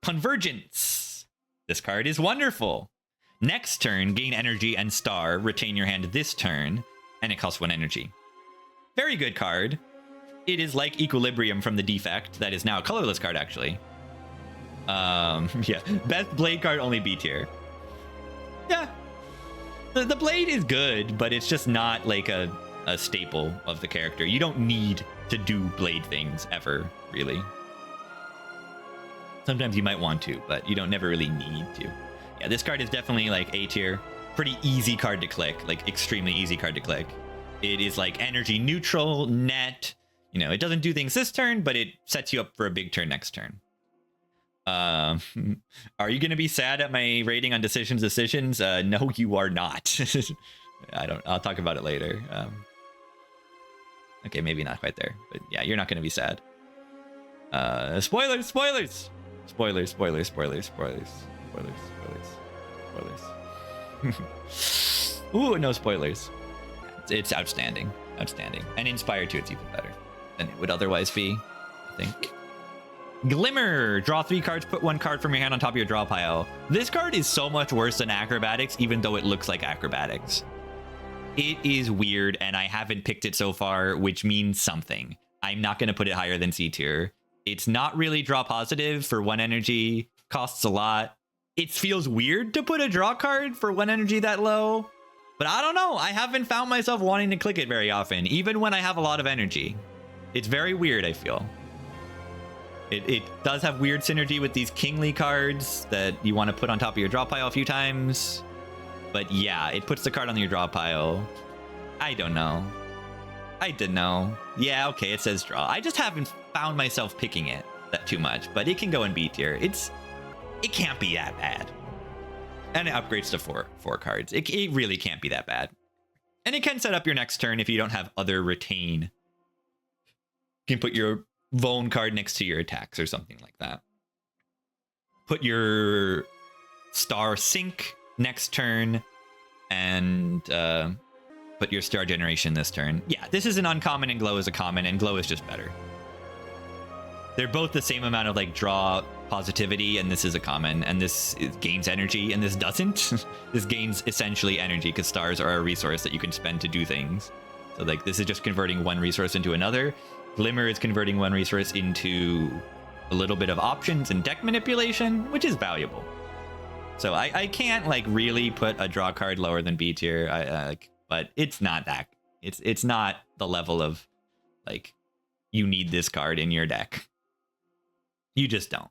Convergence. This card is wonderful. Next turn, gain energy and star. Retain your hand this turn, and it costs 1 energy. Very good card. It is like Equilibrium from the Defect. That is now a colorless card, actually. Yeah. Best blade card, only B tier. Yeah. The blade is good, but it's just not like a staple of the character. You don't need to do blade things ever, really. Sometimes you might want to, but you don't never really need to. Yeah, this card is definitely like A tier. Pretty easy card to click, like extremely easy card to click. It is like energy neutral, net. You know, it doesn't do things this turn, but it sets you up for a big turn next turn. Are you going to be sad at my rating on decisions? No, you are not. I'll talk about it later. Okay, maybe not quite there, but yeah, you're not going to be sad. Spoilers. Ooh, no spoilers. It's outstanding. And Inspired 2, it's even better than it would otherwise be, I think. Glimmer. Draw 3 cards, put 1 card from your hand on top of your draw pile. This card is so much worse than Acrobatics, even though it looks like Acrobatics. It is weird, and I haven't picked it so far, which means something. I'm not going to put it higher than C tier. It's not really draw positive for 1 energy. Costs a lot. It feels weird to put a draw card for 1 energy that low. But I don't know. I haven't found myself wanting to click it very often, even when I have a lot of energy. It's very weird, I feel. It does have weird synergy with these kingly cards that you want to put on top of your draw pile a few times. But yeah, it puts the card on your draw pile. I don't know. Yeah, okay, it says draw. I just haven't found myself picking it that too much, but it can go in B tier. It can't be that bad. And it upgrades to four cards. It really can't be that bad. And it can set up your next turn if you don't have other retain. You can put your Vuln card next to your attacks or something like that. Put your star sync next turn and put your star generation this turn. Yeah, this is an uncommon and glow is a common, and glow is just better. They're both the same amount of like draw positivity, and this is a common, and this gains energy, and this doesn't. This gains essentially energy because stars are a resource that you can spend to do things. So like this is just converting 1 resource into another. Glimmer is converting 1 resource into a little bit of options and deck manipulation, which is valuable. So I can't like really put a draw card lower than B tier, but it's not that. It's not the level of like you need this card in your deck. You just don't.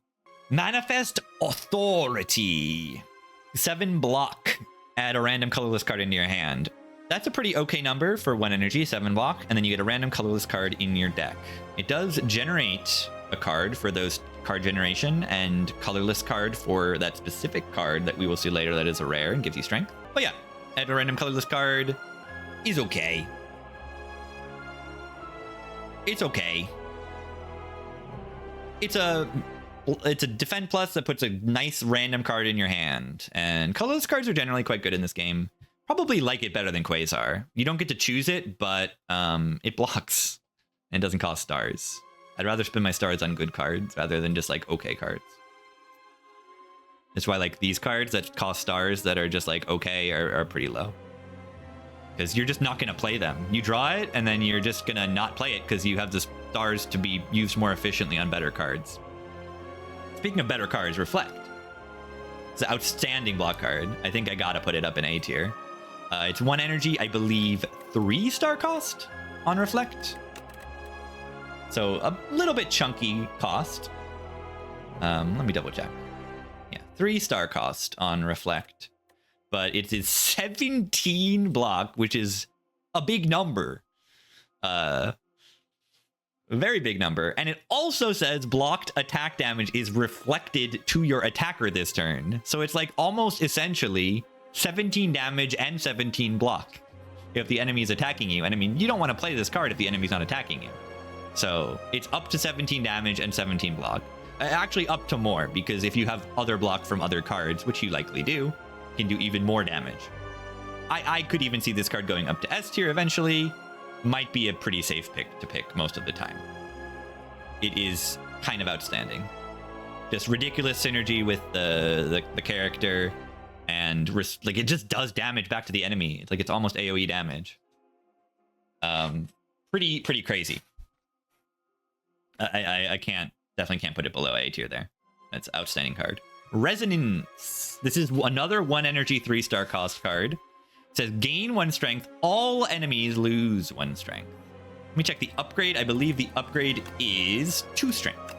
Manifest Authority. 7 block. Add a random colorless card into your hand. That's a pretty okay number for 1 energy, 7 block, and then you get a random colorless card in your deck. It does generate a card for those card generation and colorless card for that specific card that we will see later that is a rare and gives you strength. But yeah, add a random colorless card is okay. It's okay. It's a defend plus that puts a nice random card in your hand, and colorless cards are generally quite good in this game. Probably like it better than Quasar. You don't get to choose it, but it blocks and doesn't cost stars. I'd rather spend my stars on good cards rather than just like okay cards. That's why like these cards that cost stars that are just like okay are pretty low. Because you're just not going to play them. You draw it and then you're just going to not play it because you have the stars to be used more efficiently on better cards. Speaking of better cards, Reflect. It's an outstanding block card. I think I gotta put it up in A tier. It's 1 energy, I believe 3 star cost on Reflect. So a little bit chunky cost. Let me double check. Yeah, 3-star cost on Reflect. But it is 17 block, which is a big number. A very big number. And it also says blocked attack damage is reflected to your attacker this turn. So it's like almost essentially 17 damage and 17 block if the enemy is attacking you. And I mean, you don't want to play this card if the enemy's not attacking you. So it's up to 17 damage and 17 block. Actually up to more, because if you have other block from other cards, which you likely do, you can do even more damage. I could even see this card going up to S tier eventually. Might be a pretty safe pick to pick most of the time. It is kind of outstanding. Just ridiculous synergy with the character, and like it just does damage back to the enemy. It's like it's almost AoE damage. Pretty crazy. I definitely can't put it below A tier there. That's an outstanding card. Resonance. This is another 1 energy 3-star cost card. It says gain 1 strength. All enemies lose 1 strength. Let me check the upgrade. I believe the upgrade is 2 strength.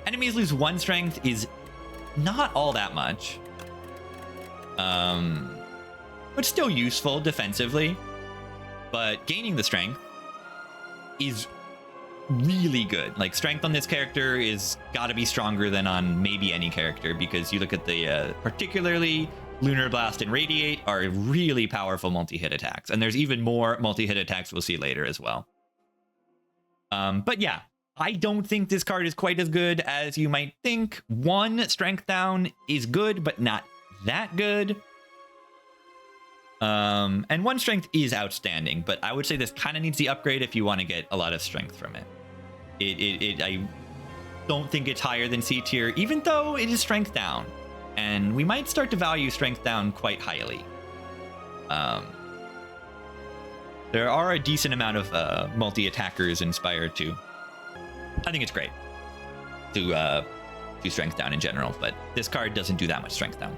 Enemies lose 1 strength is not all that much. But still useful defensively. But gaining the strength is really good. Like, strength on this character is gotta be stronger than on maybe any character, because you look at the particularly Lunar Blast and Radiate are really powerful multi-hit attacks, and there's even more multi-hit attacks we'll see later as well. But yeah, I don't think this card is quite as good as you might think. 1 strength down is good, but not that good. And 1 strength is outstanding, but I would say this kind of needs the upgrade if you want to get a lot of strength from it. I don't think it's higher than C tier, even though it is strength down, and we might start to value strength down quite highly. There are a decent amount of multi-attackers in Spire too. I think it's great to do strength down in general, but this card doesn't do that much strength down.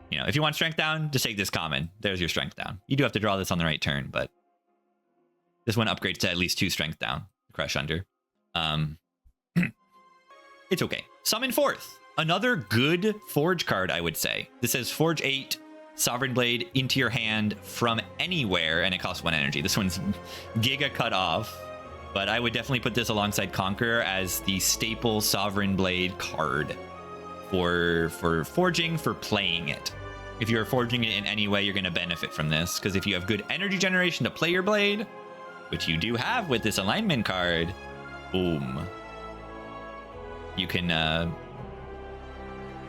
You know, if you want strength down, just take this common. There's your strength down. You do have to draw this on the right turn, but this one upgrades to at least 2 strength down. Crush under. It's okay. Summon Forth. Another good Forge card, I would say. This says Forge 8, Sovereign Blade into your hand from anywhere, and it costs 1 energy. This one's giga cut off, but I would definitely put this alongside Conqueror as the staple Sovereign Blade card for forging, for playing it. If you're forging it in any way, you're going to benefit from this, because if you have good energy generation to play your blade, which you do have with this alignment card, boom. You can,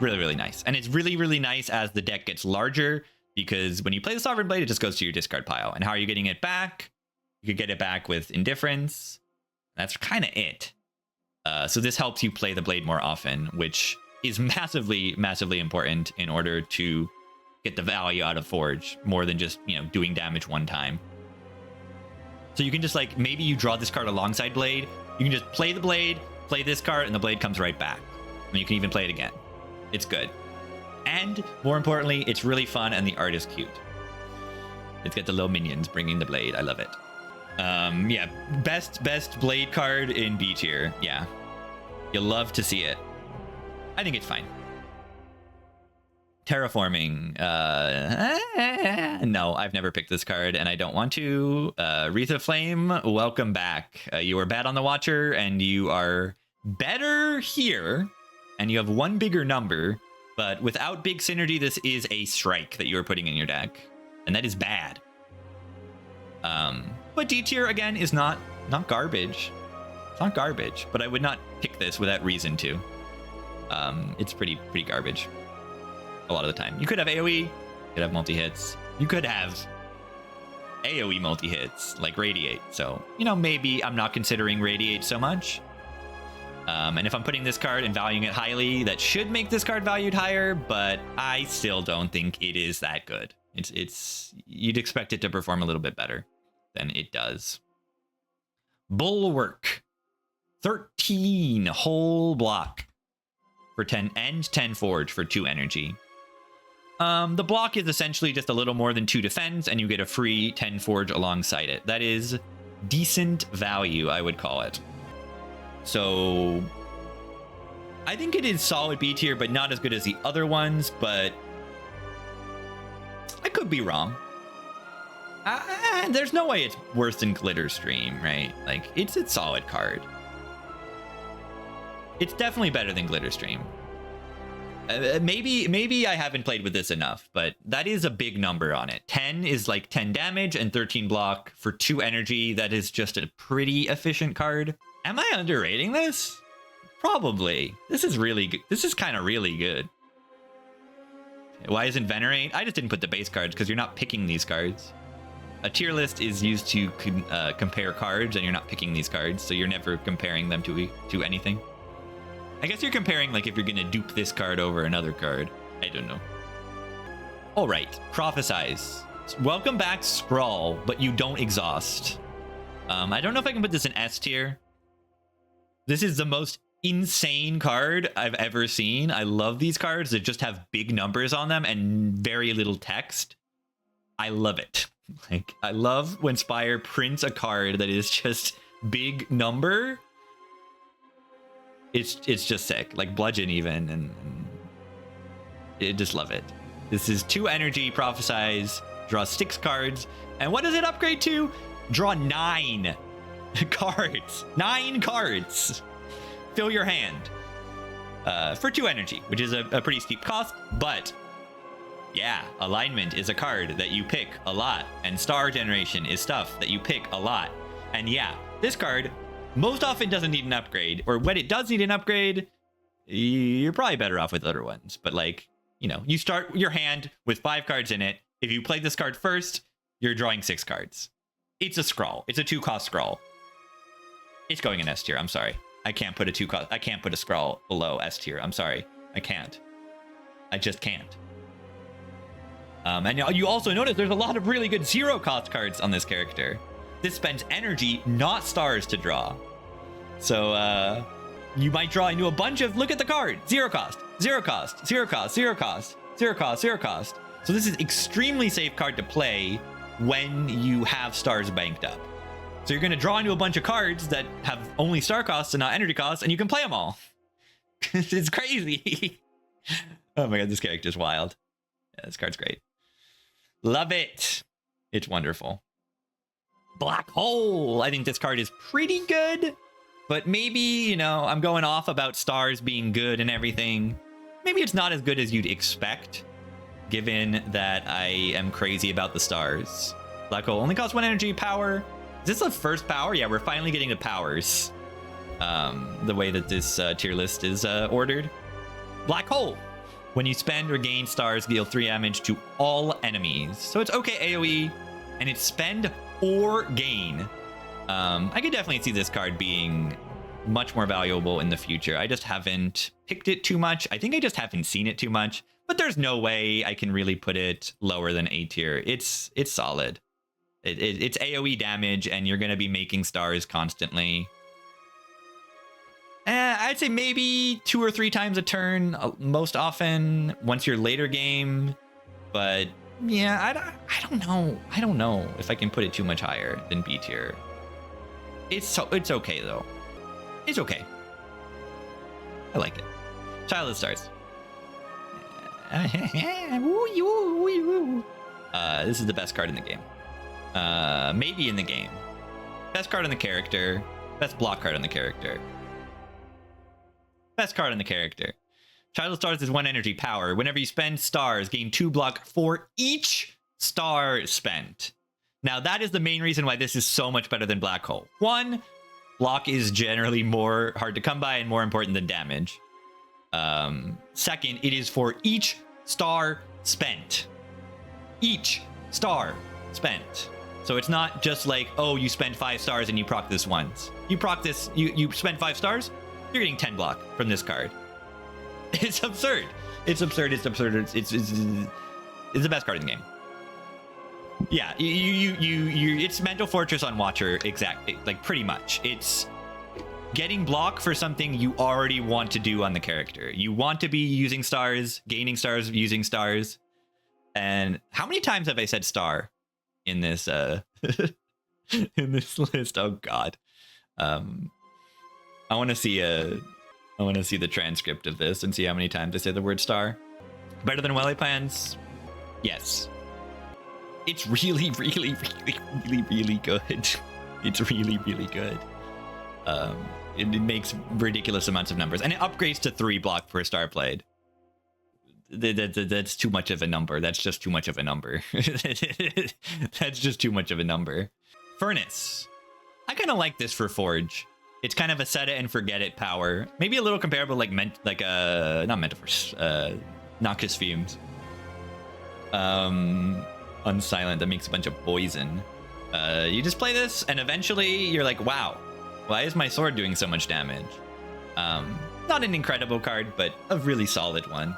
really nice. And it's really nice as the deck gets larger, because when you play the Sovereign Blade, it just goes to your discard pile. And how are you getting it back? You could get it back with Indifference. That's kind of it. So this helps you play the blade more often, which is massively important in order to get the value out of Forge, more than just, you know, doing damage 1 time. So you can just, like, maybe you draw this card alongside Blade. You can just play the Blade, play this card, and the Blade comes right back. And you can even play it again. It's good. And more importantly, it's really fun, and the art is cute. It's got the little minions bringing the Blade. I love it. Yeah, best Blade card in B tier. Yeah. You'll love to see it. I think it's fine. Terraforming. No, I've never picked this card, and I don't want to. Wreath of Flame, welcome back. You were bad on the Watcher, and you are better here, and you have 1 bigger number, but without big synergy, this is a strike that you are putting in your deck, and that is bad. But D tier, again, is not garbage. It's not garbage, but I would not pick this without reason to. It's pretty garbage a lot of the time. You could have AoE, you could have multi-hits, you could have AoE multi-hits like Radiate. So, you know, maybe I'm not considering Radiate so much. And if I'm putting this card and valuing it highly, that should make this card valued higher, but I still don't think it is that good. It's you'd expect it to perform a little bit better than it does. Bulwark. 13 whole block for 10 and 10 Forge for 2 energy. The block is essentially just a little more than 2 defense, and you get a free 10 forge alongside it. That is decent value, I would call it. So I think it is solid B tier, but not as good as the other ones, but I could be wrong. There's no way it's worse than Glitter Stream, right? Like, it's a solid card. It's definitely better than Glitter Stream. Maybe I haven't played with this enough, but that is a big number on it. 10 is like 10 damage and 13 block for 2 energy. That is just a pretty efficient card. Am I underrating this? Probably. This is really good. This is kind of really good. Why isn't Venerate? I just didn't put the base cards because you're not picking these cards. A tier list is used to compare cards, and you're not picking these cards, so you're never comparing them to anything. I guess you're comparing, like, if you're going to dupe this card over another card. I don't know. All right, Prophesize. Welcome back, Sprawl, but you don't exhaust. I don't know if I can put this in S tier. This is the most insane card I've ever seen. I love these cards that just have big numbers on them and very little text. I love it. Like, I love when Spire prints a card that is just big number. It's just sick. Like Bludgeon even, and I just love it. This is 2 energy, Prophesize, draw 6 cards, and what does it upgrade to? Draw 9 cards. 9 cards. Fill your hand. For 2 energy, which is a pretty steep cost, but yeah, Alignment is a card that you pick a lot, and Star Generation is stuff that you pick a lot. And yeah, this card most often doesn't need an upgrade, or when it does need an upgrade, you're probably better off with other ones. But like, you know, you start your hand with 5 cards in it. If you play this card first, you're drawing 6 cards. It's a scroll. It's a 2-cost scroll. It's going in S tier. I'm sorry. I can't put a 2-cost. I can't put a scroll below S tier. I'm sorry. I can't. I just can't. And you also notice there's a lot of really good 0-cost cards on this character. This spends energy, not stars, to draw. So you might draw into a bunch of, look at the card, 0 cost, 0 cost, 0 cost, 0 cost, 0 cost, 0 cost. So this is extremely safe card to play when you have stars banked up. So you're going to draw into a bunch of cards that have only star costs and not energy costs, and you can play them all. It's crazy. Oh my god, this character's wild. Yeah, this card's great. Love it. It's wonderful. Black Hole. I think this card is pretty good, but maybe, you know, I'm going off about stars being good and everything. Maybe it's not as good as you'd expect, given that I am crazy about the stars. Black Hole only costs 1 energy, power. Is this the first power? Yeah, we're finally getting the powers. The way that this tier list is ordered. Black Hole. When you spend or gain stars, deal 3 damage to all enemies. So it's okay AoE, and it's spend or gain. I could definitely see this card being much more valuable in the future. I just haven't picked it too much. I think I just haven't seen it too much, but there's no way I can really put it lower than A tier. It's solid. It's AoE damage, and you're going to be making stars constantly. I'd say maybe 2 or 3 times a turn, most often once you're later game. But yeah, I don't know. I don't know if I can put it too much higher than B tier. It's okay though. It's okay. I like it. Child of the Stars. This is the best card in the game. Maybe in the game. Best card on the character. Best block card on the character. Best card on the character. Child of Stars is 1 energy, power. Whenever you spend stars, gain 2 block for each star spent. Now, that is the main reason why this is so much better than Black Hole. 1, block is generally more hard to come by and more important than damage. 2nd, it is for each star spent. Each star spent. So it's not just like, oh, you spend 5 stars and you proc this once. You proc this, you spend 5 stars, you're getting 10 block from this card. It's absurd. It's absurd. It's absurd. It's the best card in the game. Yeah, it's Mental Fortress on Watcher, exactly. Like, pretty much. It's getting block for something you already want to do on the character. You want to be using stars, gaining stars, using stars. And how many times have I said star in this in this list? Oh god. I want to see the transcript of this and see how many times I say the word star. Better than Welly Plans? Yes. It's really, really, really, really, really good. It's really, really good. It makes ridiculous amounts of numbers, and it upgrades to 3 block per star played. That's too much of a number. That's just too much of a number. That's just too much of a number. Furnace. I kind of like this for Forge. It's kind of a set it and forget it power. Maybe a little comparable like not Metaforce, Noxious Fumes. Unsilent that makes a bunch of poison. You just play this and eventually you're like, wow, why is my sword doing so much damage? Not an incredible card, but a really solid one.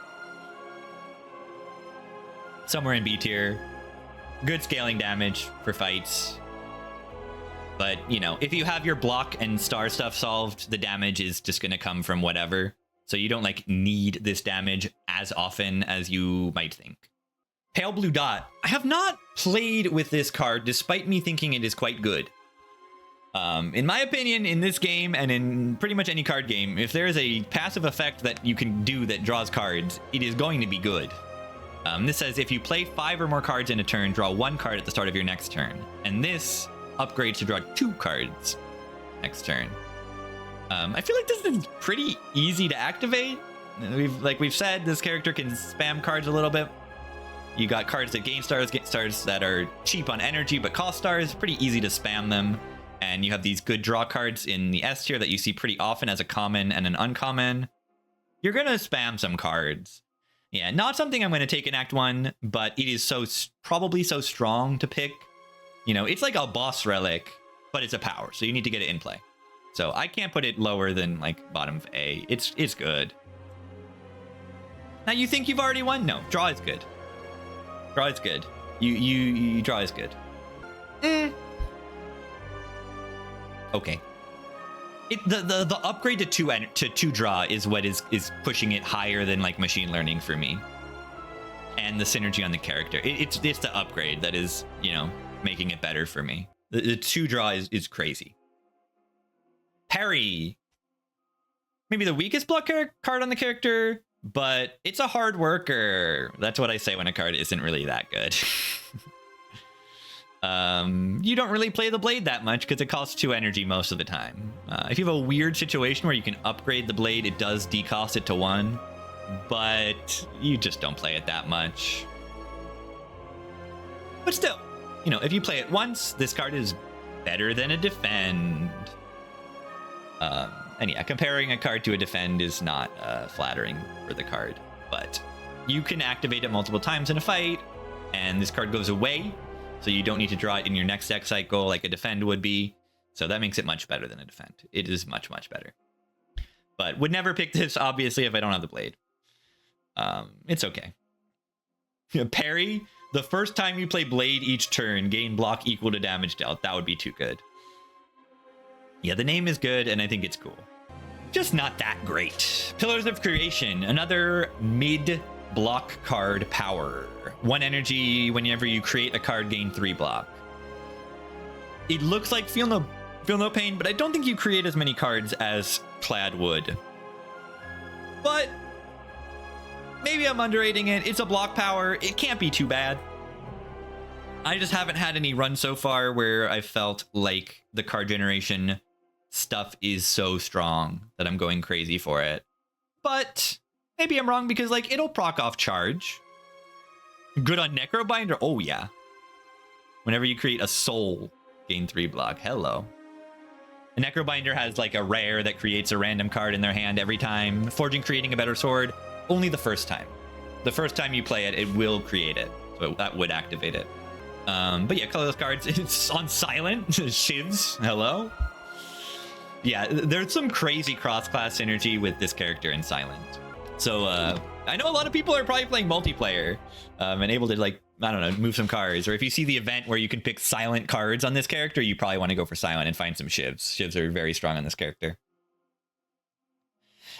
Somewhere in B tier. Good scaling damage for fights. But, you know, if you have your block and star stuff solved, the damage is just going to come from whatever. So you don't, like, need this damage as often as you might think. Pale Blue Dot. I have not played with this card, despite me thinking it is quite good. In my opinion, in this game, and in pretty much any card game, if there is a passive effect that you can do that draws cards, it is going to be good. This says, if you play 5 or more cards in a turn, draw 1 card at the start of your next turn. And this upgrades to draw 2 cards next turn. I feel like this is pretty easy to activate. We've said, this character can spam cards a little bit. You got cards that gain stars, get stars that are cheap on energy but cost stars. Pretty easy to spam them. And you have these good draw cards in the S tier that you see pretty often as a common and an uncommon. You're gonna spam some cards. Yeah, not something I'm going to take in Act 1, but it is probably so strong to pick. You know, it's like a boss relic, but it's a power, so you need to get it in play. So I can't put it lower than, like, bottom of A. It's good. Now, you think you've already won? No, draw is good. Draw is good. You draw is good. Okay. The upgrade to 2 draw is what is pushing it higher than like machine learning for me, and the synergy on the character. It's the upgrade that is, you know, making it better for me. The 2 draw is crazy. Parry, maybe the weakest block card on the character, but it's a hard worker. That's what I say when a card isn't really that good. You don't really play the blade that much because it costs 2 energy most of the time. If you have a weird situation where you can upgrade the blade, it does decost it to 1, but you just don't play it that much. But still, you know, if you play it once, this card is better than a defend. And yeah, comparing a card to a defend is not flattering for the card, but you can activate it multiple times in a fight, and this card goes away. So you don't need to draw it in your next deck cycle like a defend would be. So that makes it much better than a defend. It is much, much better. But would never pick this, obviously, if I don't have the blade. It's okay. Parry, the first time you play blade each turn, gain block equal to damage dealt. That would be too good. Yeah, the name is good, and I think it's cool. Just not that great. Pillars of Creation, another mid-block card power. 1 energy whenever you create a card, gain 3 block. It looks like Feel No Pain, but I don't think you create as many cards as Clad would. But maybe I'm underrating it. It's a block power. It can't be too bad. I just haven't had any run so far where I felt like the card generation stuff is so strong that I'm going crazy for it. But maybe I'm wrong because, like, it'll proc off charge. Good on Necrobinder? Oh, yeah. Whenever you create a soul, gain 3 block. Hello. A Necrobinder has, like, a rare that creates a random card in their hand every time. Forging Creating a Better Sword, only the first time. The first time you play it, it will create it. So that would activate it. But yeah, colorless cards. It's on silent. Shivs. Hello. Yeah, there's some crazy cross-class synergy with this character in silent. So, I know a lot of people are probably playing multiplayer and able to, like, I don't know, move some cards. Or if you see the event where you can pick silent cards on this character, you probably want to go for silent and find some shivs. Shivs are very strong on this character.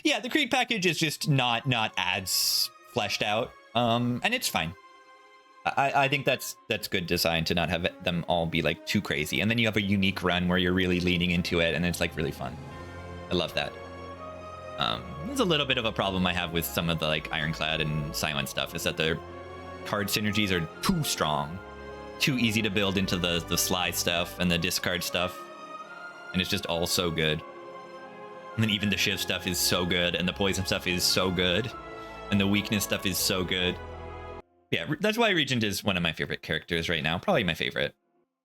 Yeah, the Creed package is just not as fleshed out, and it's fine. I think that's good design to not have them all be like too crazy, and then you have a unique run where you're really leaning into it, and it's like really fun. I love that. There's a little bit of a problem I have with some of the like Ironclad and Silent stuff, is that their card synergies are too strong, too easy to build into the Sly stuff and the discard stuff, and it's just all so good. And then even the Shiv stuff is so good, and the poison stuff is so good, and the weakness stuff is so good. Yeah, that's why Regent is one of my favorite characters right now. Probably my favorite.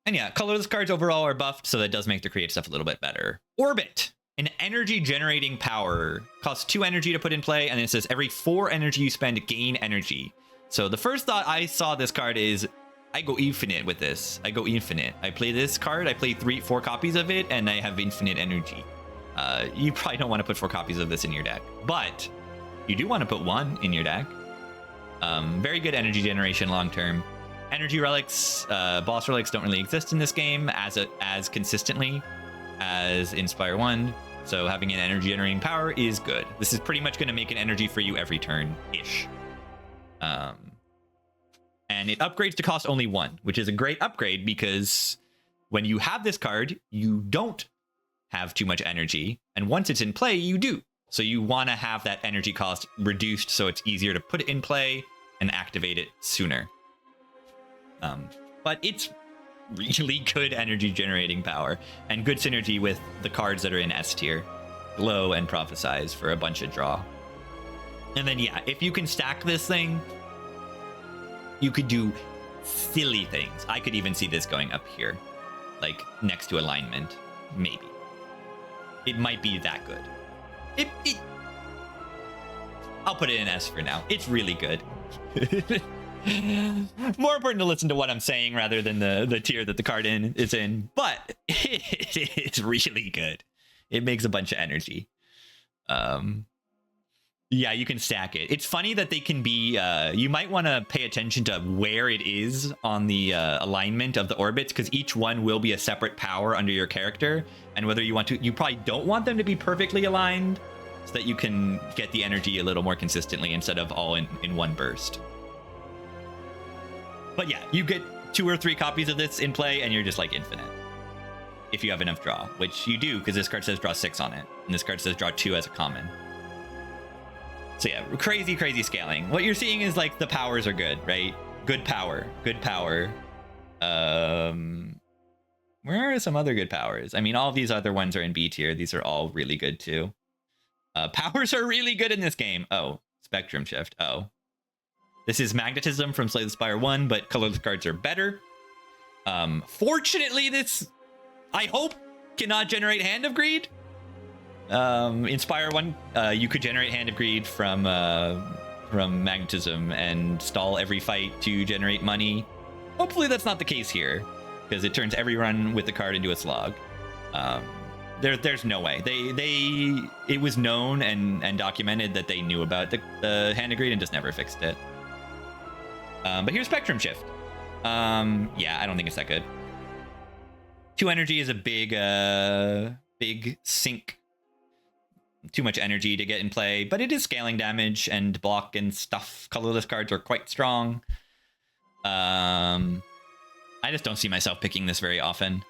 And yeah, colorless cards overall are buffed, so that does make the create stuff a little bit better. Orbit, an energy generating power. Costs 2 energy to put in play, and it says every 4 energy you spend, gain energy. So the first thought I saw this card is, I go infinite with this. I go infinite. I play this card, I play 4 copies of it, and I have infinite energy. You probably don't want to put 4 copies of this in your deck, but you do want to put 1 in your deck. Very good energy generation long term. Energy relics, boss relics don't really exist in this game as consistently as Inspire 1. So having an energy generating power is good. This is pretty much going to make an energy for you every turn-ish. And it upgrades to cost only 1, which is a great upgrade because when you have this card, you don't have too much energy. And once it's in play, you do. So you want to have that energy cost reduced so it's easier to put it in play and activate it sooner. But it's really good energy generating power and good synergy with the cards that are in S tier. Glow and Prophesize for a bunch of draw. And then yeah, if you can stack this thing, you could do silly things. I could even see this going up here, like next to alignment, maybe. It might be that good. I'll put it in S for now. It's really good. More important to listen to what I'm saying rather than the tier that the card is in, but it's really good. It makes a bunch of energy. Yeah, you can stack it. It's funny that they can be, you might want to pay attention to where it is on the alignment of the orbits, because each one will be a separate power under your character, and whether you want to, you probably don't want them to be perfectly aligned so that you can get the energy a little more consistently instead of all in one burst. But yeah, you get 2 or 3 copies of this in play and you're just like infinite. If you have enough draw, which you do because this card says draw 6 on it. And this card says draw 2 as a common. So yeah, crazy, crazy scaling. What you're seeing is like the powers are good, right? Good power, good power. Where are some other good powers? I mean, all of these other ones are in B tier. These are all really good too. Powers are really good in this game. Oh, Spectrum Shift. Oh. This is Magnetism from Slay the Spire 1, but colorless cards are better. Fortunately, this, I hope, cannot generate Hand of Greed. Inspire 1, you could generate Hand of Greed from Magnetism and stall every fight to generate money. Hopefully that's not the case here, because it turns every run with the card into a slog. There's no way. It was known and documented that they knew about the Hand of Greed and just never fixed it. But here's Spectrum Shift. Yeah, I don't think it's that good. 2 energy is a big sink. Too much energy to get in play, but it is scaling damage and block and stuff. Colorless cards are quite strong. I just don't see myself picking this very often.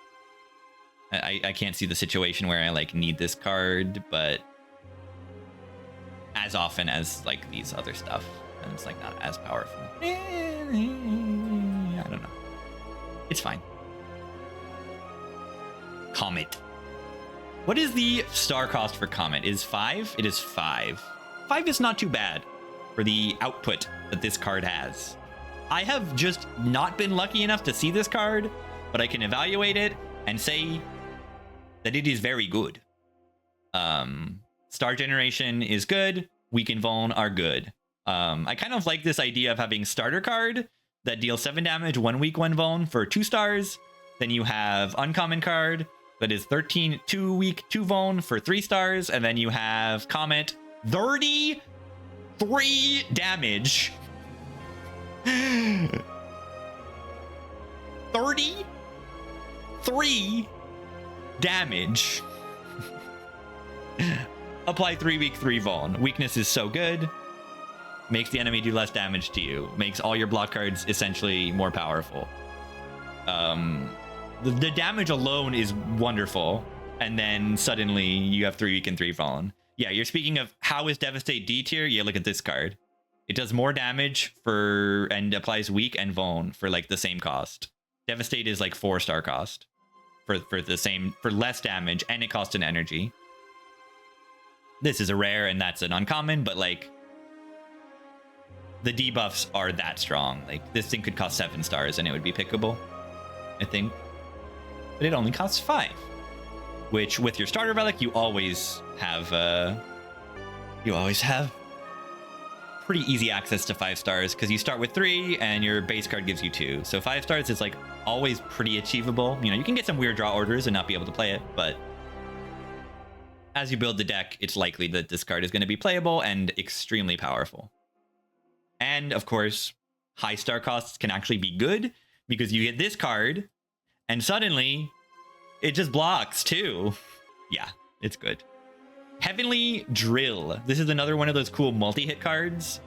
I can't see the situation where I like need this card, but as often as like these other stuff, and it's like not as powerful. I don't know. It's fine. Comet. What is the star cost for Comet? Is 5? It is 5. 5 is not too bad for the output that this card has. I have just not been lucky enough to see this card, but I can evaluate it and say that it is very good. Star generation is good. Weak and Vuln are good. I kind of like this idea of having starter card that deals 7 damage, 1 weak, 1 Vuln for 2 stars. Then you have uncommon card that is 13, 2 weak, 2 Vuln for 3 stars. And then you have Comet, 33 damage. 33 damage. Apply 3 weak, 3 Vuln. Weakness is so good. makes the enemy do less damage to you, makes all your block cards essentially more powerful. The damage alone is wonderful, and then suddenly you have 3 weak and 3 fallen. Yeah, you're speaking of how is Devastate D tier? Yeah, look at this card. It does more damage for and applies weak and vuln for like the same cost. Devastate is like 4-star cost for less damage, and it costs an energy. This is a rare and that's an uncommon, but like the debuffs are that strong. Like this thing could cost 7 stars and it would be pickable, I think. But it only costs 5, which with your starter relic you always have pretty easy access to 5 stars because you start with 3 and your base card gives you 2. So 5 stars is like always pretty achievable. You know, you can get some weird draw orders and not be able to play it, but as you build the deck, it's likely that this card is going to be playable and extremely powerful. And of course, high star costs can actually be good because you get this card and suddenly it just blocks too. Yeah, it's good. Heavenly Drill. This is another one of those cool multi-hit cards.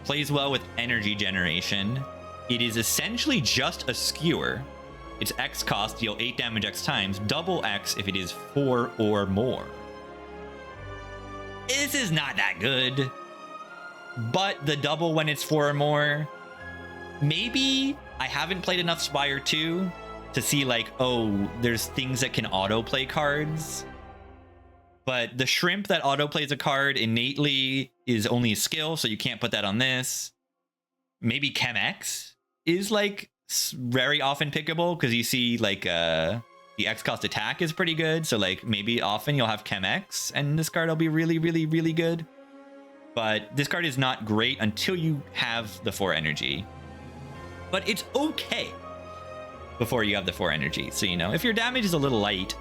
Plays well with energy generation. It is essentially just a skewer. Its X cost, deal 8 damage X times, double X if it is 4 or more. This is not that good. But the double when it's 4 or more, maybe I haven't played enough Spire 2 to see like, oh, there's things that can auto-play cards. But the shrimp that auto-plays a card innately is only a skill, so you can't put that on this. Maybe Chem X is like very often pickable because you see like the X cost attack is pretty good. So like maybe often you'll have Chem X and this card will be really, really, really good. But this card is not great until you have the 4 energy. But it's okay before you have the 4 energy. So, you know, if your damage is a little light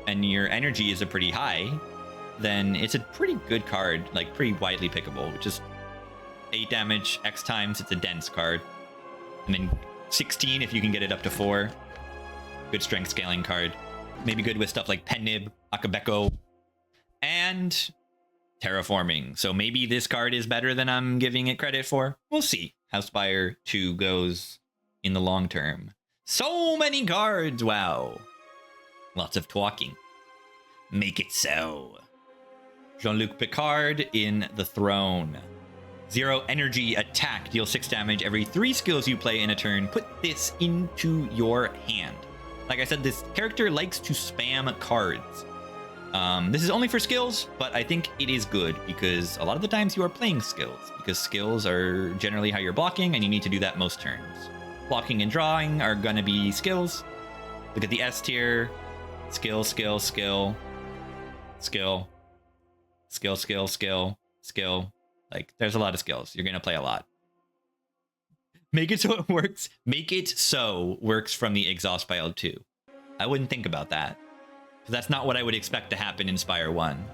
and your energy is a pretty high, then it's a pretty good card, like pretty widely pickable. Just 8 damage X times, it's a dense card. And then 16 if you can get it up to 4. Good strength scaling card. Maybe good with stuff like Pennib, Akabeko, and Terraforming. So maybe this card is better than I'm giving it credit for. We'll see how Spire 2 goes in the long term. So many cards, wow. Lots of talking. Make it so. Jean-Luc Picard in the Throne. 0 energy attack. Deal 6 damage every 3 skills you play in a turn. Put this into your hand. Like I said, this character likes to spam cards. This is only for skills, but I think it is good because a lot of the times you are playing skills because skills are generally how you're blocking and you need to do that most turns. Blocking and drawing are going to be skills. Look at the S tier. Skill, skill, skill. Skill. Skill, skill, skill. Skill. Like, there's a lot of skills. You're going to play a lot. Make it so it works. Make it so works from the exhaust pile 2. I wouldn't think about that. Because that's not what I would expect to happen in Spire 1.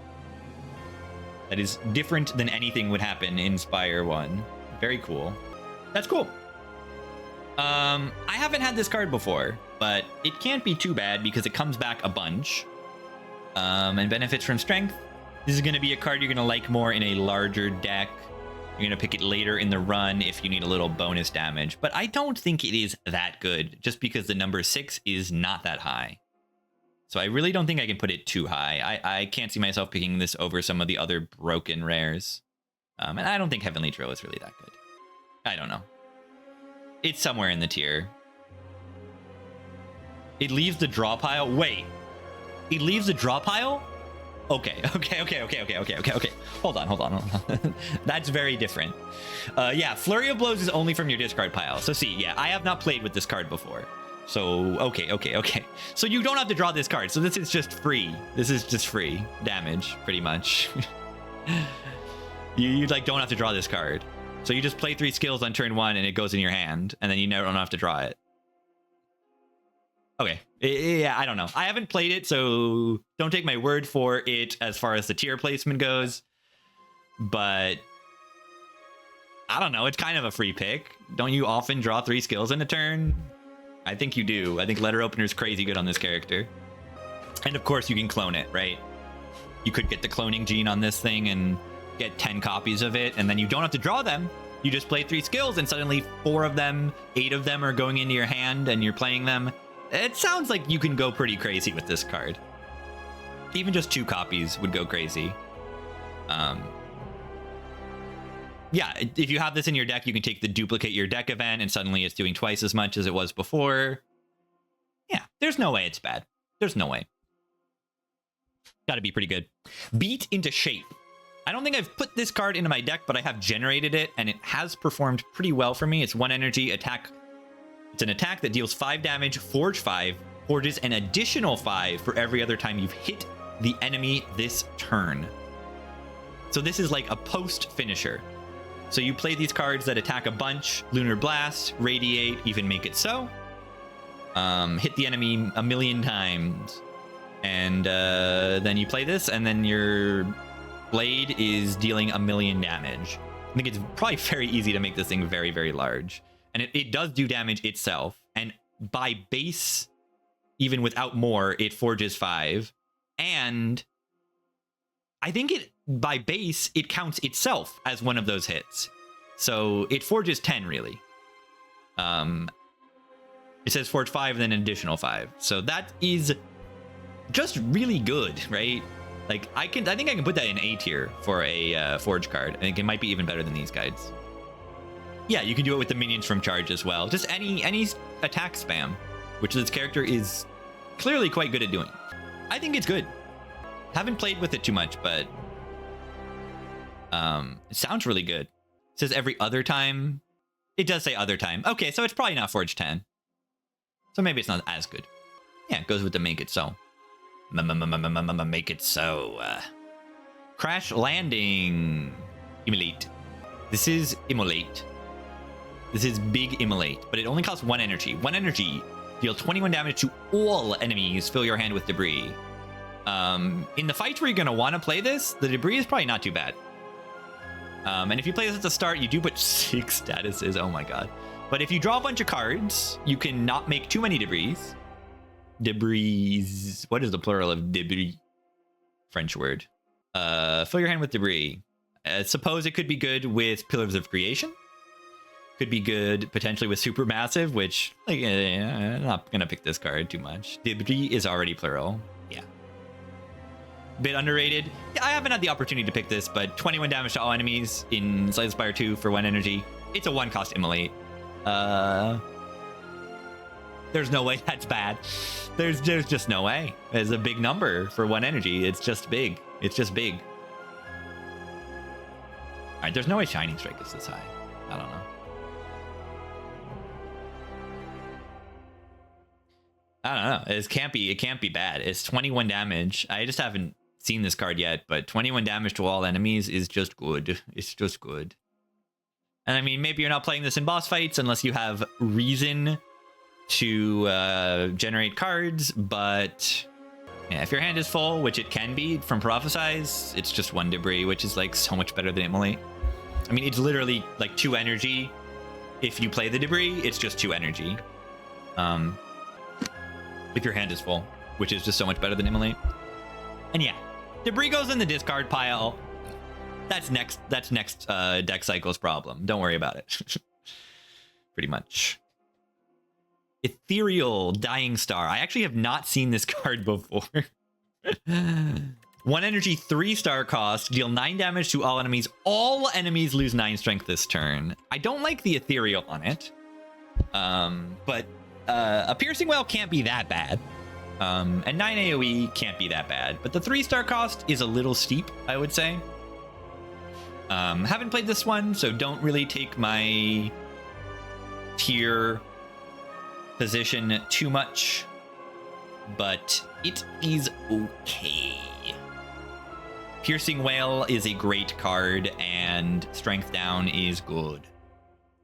That is different than anything would happen in Spire 1. Very cool. That's cool. I haven't had this card before, but it can't be too bad because it comes back a bunch. And benefits from strength. This is going to be a card you're going to like more in a larger deck. You're going to pick it later in the run if you need a little bonus damage. But I don't think it is that good just because the number 6 is not that high. So I really don't think I can put it too high. I can't see myself picking this over some of the other broken rares. And I don't think Heavenly Drill is really that good. I don't know. It's somewhere in the tier. It leaves the draw pile. Wait. It leaves the draw pile? Okay. Hold on. That's very different. Yeah, Flurry of Blows is only from your discard pile. So see, yeah, I have not played with this card before. So, okay. So you don't have to draw this card. So this is just free. This is just free damage, pretty much. you like don't have to draw this card. So you just play 3 skills on turn 1 and it goes in your hand. And then you never don't have to draw it. Okay. Yeah, I don't know. I haven't played it, so don't take my word for it as far as the tier placement goes. But I don't know. It's kind of a free pick. Don't you often draw 3 skills in a turn? I think you do. I think Letter Opener is crazy good on this character. And of course you can clone it, right? You could get the cloning gene on this thing and get 10 copies of it, and then you don't have to draw them. You just play 3 skills, and suddenly 4 of them, 8 of them are going into your hand, and you're playing them. It sounds like you can go pretty crazy with this card. Even just 2 copies would go crazy. Yeah, if you have this in your deck, you can take the duplicate your deck event, and suddenly it's doing twice as much as it was before. Yeah, there's no way it's bad. There's no way. Gotta be pretty good. Beat into Shape. I don't think I've put this card into my deck, but I have generated it, and it has performed pretty well for me. It's 1 energy attack. It's an attack that deals 5 damage, forge 5, forges an additional 5 for every other time you've hit the enemy this turn. So this is like a post finisher. So you play these cards that attack a bunch: Lunar Blast, Radiate, even Make It So. Hit the enemy a million times. And then you play this, and then your blade is dealing a million damage. I think it's probably very easy to make this thing very, very large. And it does do damage itself. And by base, even without more, it forges 5. And I think by base, it counts itself as one of those hits. So it forges 10, really. It says forge 5 and then an additional 5. So that is just really good, right? Like, I think I can put that in A tier for a forge card. I think it might be even better than these guys. Yeah, you can do it with the minions from charge as well. Just any attack spam, which this character is clearly quite good at doing. I think it's good. Haven't played with it too much, but it sounds really good. It says every other time. It does say other time. Okay, so it's probably not Forge 10. So maybe it's not as good. Yeah, it goes with the Make It So. Make It So. Crash Landing. Immolate. This is Immolate. This is big Immolate, but it only costs 1 energy. 1 energy. Deal 21 damage to all enemies. Fill your hand with debris. In the fights where you're going to want to play this, the debris is probably not too bad. And if you play this at the start, you do put 6 statuses. Oh my god. But if you draw a bunch of cards, you can not make too many debris. Debris. What is the plural of debris? French word. Fill your hand with debris. Suppose it could be good with Pillars of Creation. Could be good potentially with Supermassive, which, like, I'm not going to pick this card too much. Debris is already plural. Yeah. Bit underrated. I haven't had the opportunity to pick this, but 21 damage to all enemies in Slay the Spire 2 for 1 energy. It's a 1-cost Immolate. There's no way that's bad. There's just no way. It's a big number for 1 energy. It's just big. It's just big. All right, there's no way Shining Strike is this high. I don't know. I don't know. It can't be bad. It's 21 damage. I just haven't seen this card yet, but 21 damage to all enemies is just good. It's just good. And I mean, maybe you're not playing this in boss fights unless you have reason to generate cards, but yeah, if your hand is full, which it can be from Prophesize, it's just 1 debris, which is like so much better than Immolate. I mean, it's literally like 2 energy. If you play the debris, it's just 2 energy. If your hand is full, which is just so much better than Immolate. And yeah, debris goes in the discard pile. That's next deck cycle's problem. Don't worry about it. Pretty much. Ethereal Dying Star. I actually have not seen this card before. 1 energy, 3-star cost. Deal 9 damage to all enemies. All enemies lose 9 strength this turn. I don't like the Ethereal on it. But a Piercing Wail can't be that bad. And 9 AoE can't be that bad. But the 3-star cost is a little steep, I would say. Haven't played this one, so don't really take my tier position too much. But it is okay. Piercing Wail is a great card, and Strength Down is good.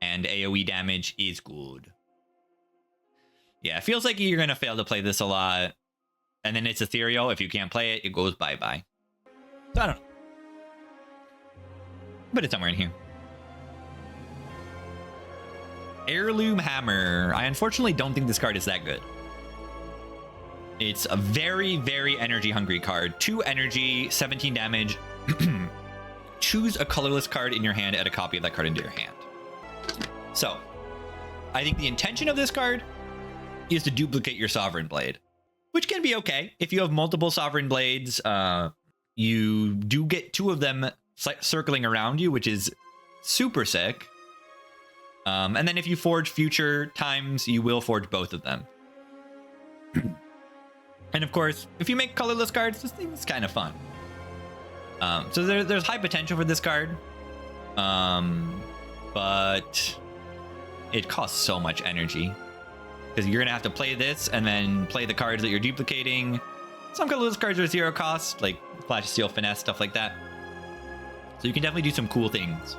And AoE damage is good. Yeah, it feels like you're going to fail to play this a lot. And then it's ethereal. If you can't play it, it goes bye-bye. So I don't know. But it's somewhere in here. Heirloom Hammer. I unfortunately don't think this card is that good. It's a very, very energy-hungry card. 2 energy, 17 damage. 2 choose a colorless card in your hand, add a copy of that card into your hand. So, I think the intention of this card is to duplicate your Sovereign Blade, which can be okay. If you have multiple Sovereign Blades, you do get 2 of them circling around you, which is super sick. And then if you forge future times, you will forge both of them. And of course, if you make colorless cards, this thing is kind of fun. So there's high potential for this card. But it costs so much energy. Because you're going to have to play this and then play the cards that you're duplicating. Some colorless cards are 0 cost, like Flash, Steel, Finesse, stuff like that. So you can definitely do some cool things.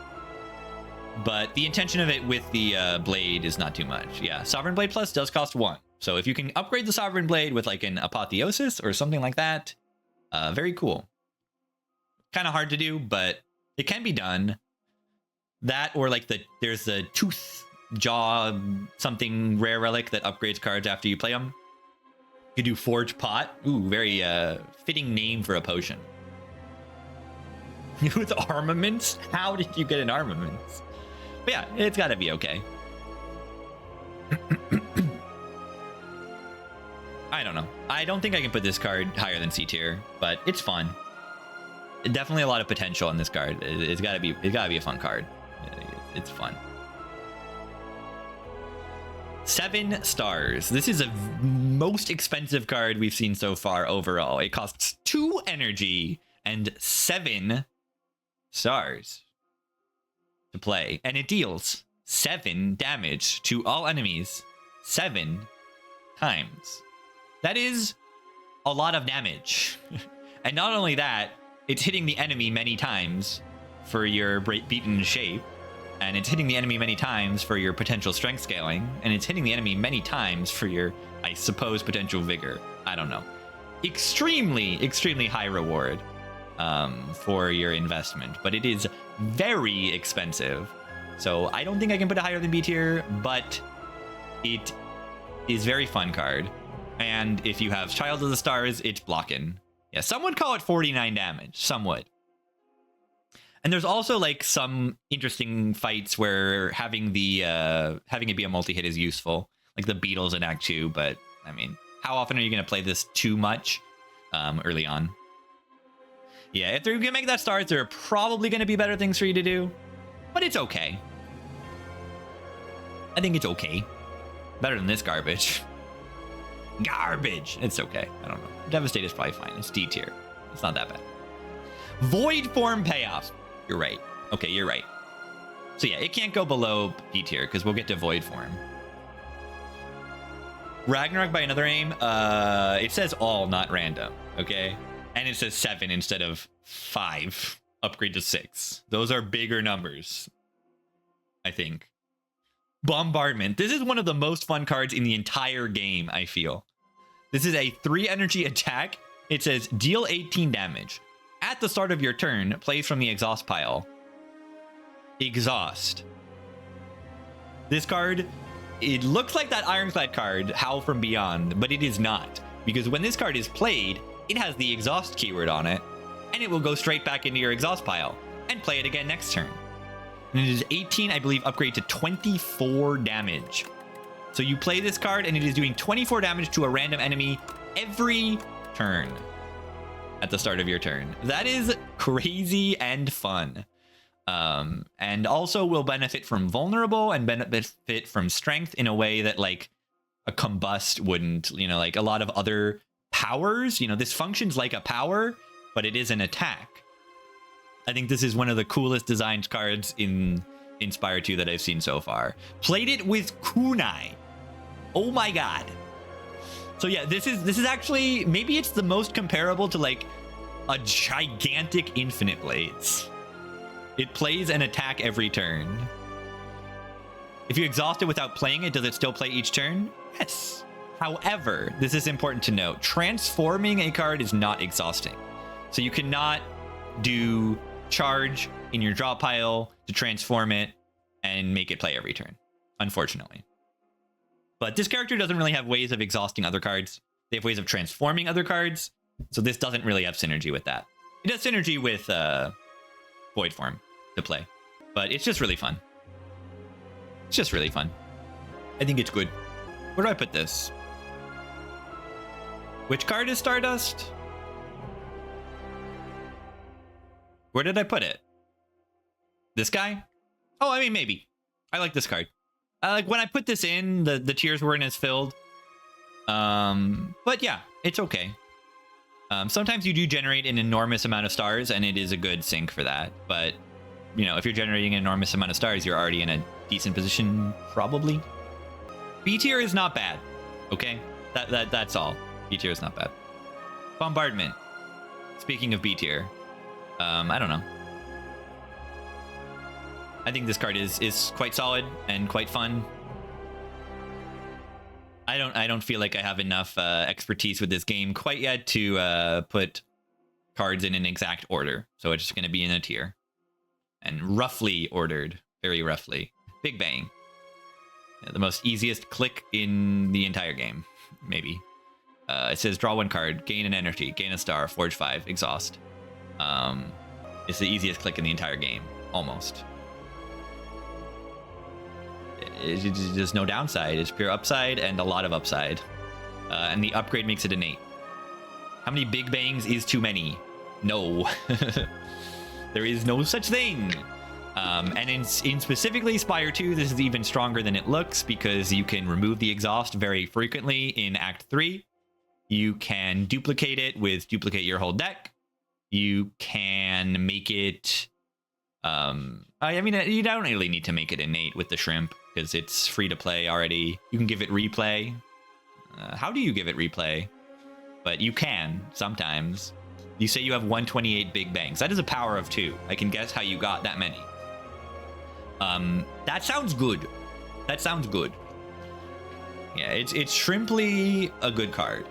But the intention of it with the blade is not too much. Yeah, Sovereign Blade Plus does cost 1. So if you can upgrade the Sovereign Blade with like an Apotheosis or something like that, very cool. Kind of hard to do, but it can be done. That or like there's the Tooth Jaw something rare relic that upgrades cards after you play them. You could do Forge Pot. Ooh, very fitting name for a potion. With armaments? How did you get an armaments? But yeah, it's got to be okay. I don't know. I don't think I can put this card higher than C tier, but it's fun. Definitely a lot of potential in this card. It's got to be a fun card. It's fun. 7 stars. This is the most expensive card we've seen so far overall. It costs 2 energy and 7 stars to play, and it deals 7 damage to all enemies 7 times. That is a lot of damage. And not only that, it's hitting the enemy many times for your beaten shape, and it's hitting the enemy many times for your potential strength scaling, and it's hitting the enemy many times for your, I suppose, potential vigor. I don't know. Extremely, extremely high reward for your investment, but it is very expensive. So I don't think I can put it higher than B tier, but it is very fun card. And if you have Child of the Stars, it's blocking. Yeah, some would call it 49 damage. Some would. And there's also like some interesting fights where having it be a multi-hit is useful, like the Beatles in Act 2. But I mean, how often are you going to play this too much early on? Yeah, if they're going to make that stars, there are probably going to be better things for you to do, but it's okay. I think it's okay. Better than this garbage. Garbage. It's okay. I don't know. Devastate is probably fine. It's D tier. It's not that bad. Void form payoff. You're right. Okay, you're right. So yeah, it can't go below B tier because we'll get to void form. Ragnarok by another aim. It says all, not random. Okay, and it says 7 instead of 5. Upgrade to 6. Those are bigger numbers, I think. Bombardment. This is one of the most fun cards in the entire game, I feel. This is a 3 energy attack. It says deal 18 damage. At the start of your turn, plays from the exhaust pile. Exhaust. This card, it looks like that Ironclad card, Howl from Beyond, but it is not. Because when this card is played, it has the exhaust keyword on it, and it will go straight back into your exhaust pile and play it again next turn. And it is 18, I believe, upgrade to 24 damage. So you play this card, and it is doing 24 damage to a random enemy every turn at the start of your turn. That is crazy and fun. And also will benefit from vulnerable and benefit from strength in a way that like a combust wouldn't, you know, like a lot of other powers, you know, this functions like a power, but it is an attack. I think this is one of the coolest designed cards in Spire 2 that I've seen so far. Played it with kunai. Oh my god. So yeah, this is actually, maybe it's the most comparable to like a gigantic Infinite Blades. It plays an attack every turn. If you exhaust it without playing it, does it still play each turn? Yes. However, this is important to note. Transforming a card is not exhausting. So you cannot do charge in your draw pile to transform it and make it play every turn, unfortunately. But this character doesn't really have ways of exhausting other cards. They have ways of transforming other cards. So this doesn't really have synergy with that. It has synergy with void form to play. But it's just really fun. It's just really fun. I think it's good. Where do I put this? Which card is Stardust? Where did I put it? This guy? Oh, I mean, maybe. I like this card. Like when I put this in, the tiers weren't as filled. But yeah, it's okay. Sometimes you do generate an enormous amount of stars, and it is a good sync for that. But, you know, if you're generating an enormous amount of stars, you're already in a decent position, probably. B tier is not bad, okay? That's all. B tier is not bad. Bombardment. Speaking of B tier, I don't know. I think this card is quite solid and quite fun. I don't feel like I have enough expertise with this game quite yet to put cards in an exact order. So it's just going to be in a tier. And roughly ordered, very roughly. Big Bang. Yeah, the most easiest click in the entire game, maybe. It says draw one card, gain an energy, gain a star, forge 5, exhaust. It's the easiest click in the entire game, almost. There's no downside. It's pure upside and a lot of upside. And the upgrade makes it innate. How many Big Bangs is too many? No. There is no such thing. And in specifically Spire 2, this is even stronger than it looks because you can remove the exhaust very frequently in Act 3. You can duplicate it with duplicate your whole deck. You can make it... I mean, you don't really need to make it innate with the shrimp because it's free to play already. You can give it replay. How do you give it replay? But you can sometimes. You say you have 128 Big Bangs. That is a power of 2. I can guess how you got that many. That sounds good. That sounds good. Yeah, it's shrimply a good card.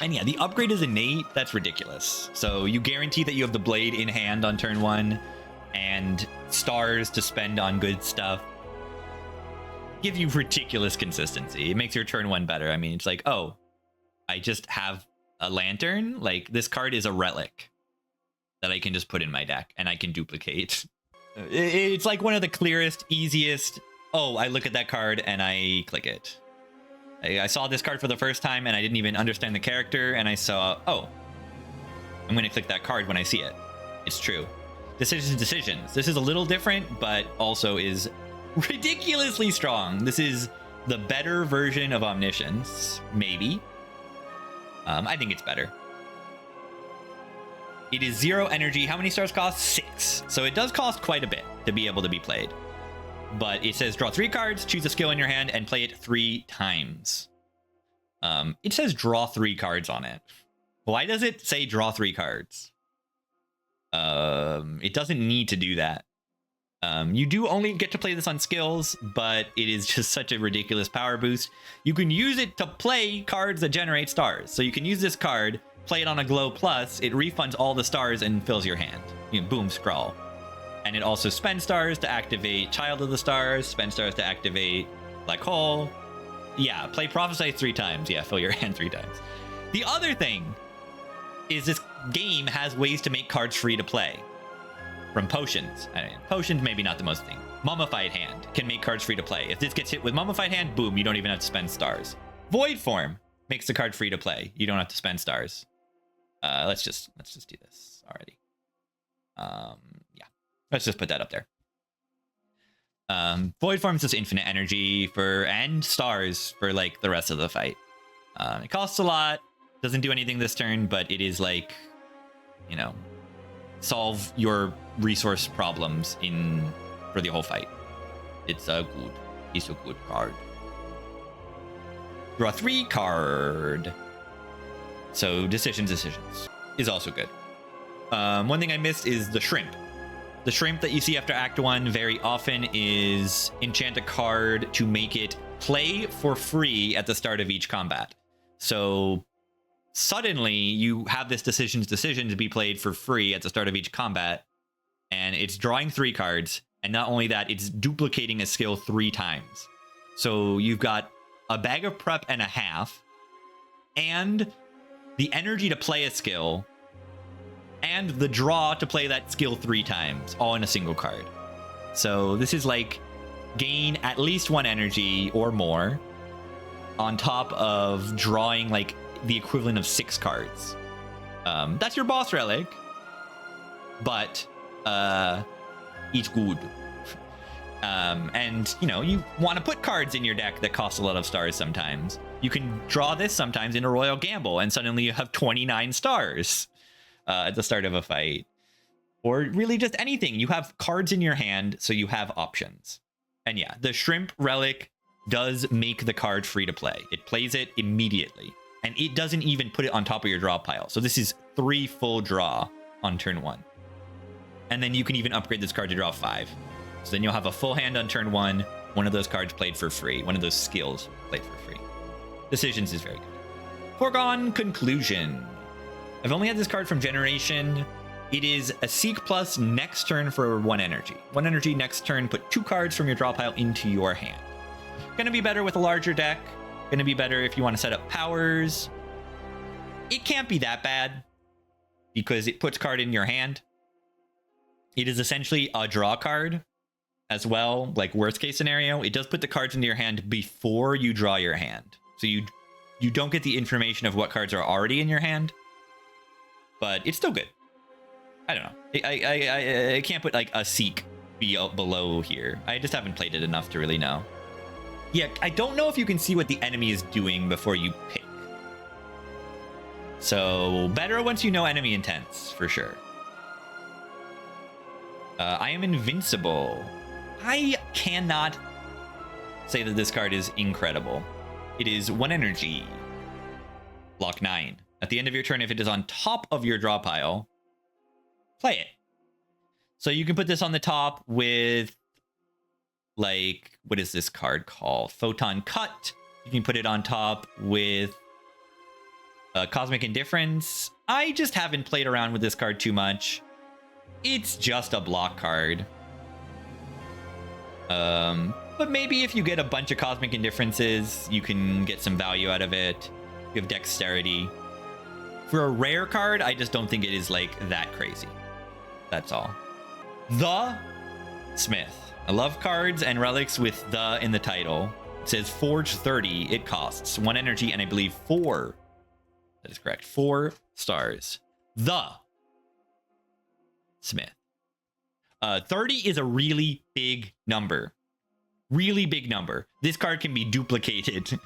And yeah, the upgrade is innate. That's ridiculous. So you guarantee that you have the blade in hand on turn 1 and stars to spend on good stuff. Give you ridiculous consistency. It makes your turn 1 better. I mean, it's like, oh, I just have a lantern. Like, this card is a relic that I can just put in my deck and I can duplicate. It's like one of the clearest, easiest, oh, I look at that card and I click it. I saw this card for the first time and I didn't even understand the character and I saw, oh, I'm going to click that card when I see it. It's true. Decisions. This is a little different, but also is ridiculously strong. This is the better version of Omniscience, maybe. I think it's better. It is 0 energy. How many stars cost? 6. So it does cost quite a bit to be able to be played. But it says draw 3 cards, choose a skill in your hand, and play it 3 times. It says draw 3 cards on it. Why does it say draw 3 cards? It doesn't need to do that. You do only get to play this on skills, but it is just such a ridiculous power boost. You can use it to play cards that generate stars. So you can use this card, play it on a Glow Plus, it refunds all the stars and fills your hand. You know, boom, scroll. And it also spends stars to activate Child of the Stars, spend stars to activate Black Hole. Yeah, play Prophesy 3 times. Yeah, fill your hand 3 times. The other thing is this game has ways to make cards free to play. From potions. I mean, potions maybe not the most thing. Mummified Hand can make cards free to play. If this gets hit with Mummified Hand, boom, you don't even have to spend stars. Void Form makes the card free to play. You don't have to spend stars. Let's just do this already. Yeah. Let's just put that up there. Void Form is just infinite energy and stars for like the rest of the fight. It costs a lot, doesn't do anything this turn, but it is like, you know, solve your resource problems for the whole fight. It's a good card. Draw 3 card. So decisions is also good. One thing I missed is the shrimp. The shrimp that you see after Act 1 very often is enchant a card to make it play for free at the start of each combat. So suddenly you have this decision to be played for free at the start of each combat, and it's drawing 3 cards, and not only that, it's duplicating a skill 3 times. So you've got a bag of prep and a half, and the energy to play a skill, and the draw to play that skill 3 times, all in a single card. So this is like gain at least 1 energy or more on top of drawing like the equivalent of 6 cards. That's your boss relic, but it's good. And you know, you want to put cards in your deck that cost a lot of stars sometimes. You can draw this sometimes in a Royal Gamble, and suddenly you have 29 stars at the start of a fight. Or really just anything. You have cards in your hand, so you have options. And yeah, the Shrimp Relic does make the card free to play. It plays it immediately. And it doesn't even put it on top of your draw pile. So this is 3 full draw on turn 1. And then you can even upgrade this card to draw 5. So then you'll have a full hand on turn 1. One of those cards played for free. One of those skills played for free. Decisions is very good. Foregone Conclusion. I've only had this card from Generation. It is a Seek Plus next turn for 1 energy. 1 energy next turn, put 2 cards from your draw pile into your hand. Gonna be better with a larger deck. Gonna be better if you want to set up powers. It can't be that bad because it puts card in your hand. It is essentially a draw card as well, like worst case scenario. It does put the cards into your hand before you draw your hand. So you don't get the information of what cards are already in your hand, but it's still good. I don't know. I can't put like a Seek below here. I just haven't played it enough to really know. Yeah, I don't know if you can see what the enemy is doing before you pick. So better once you know enemy intents, for sure. I am invincible. I cannot say that this card is incredible. It is 1 energy. Block 9. At the end of your turn, if it is on top of your draw pile, play it. So you can put this on the top with, like, what is this card called? Photon Cut. You can put it on top with Cosmic Indifference. I just haven't played around with this card too much. It's just a block card. But maybe if you get a bunch of Cosmic Indifferences, you can get some value out of it. You have Dexterity. For a rare card, I just don't think it is, like, that crazy. That's all. The Smith. I love cards and relics with the in the title. It says Forge 30. It costs 1 energy and I believe 4. That is correct. 4 stars. The Smith. 30 is a really big number. Really big number. This card can be duplicated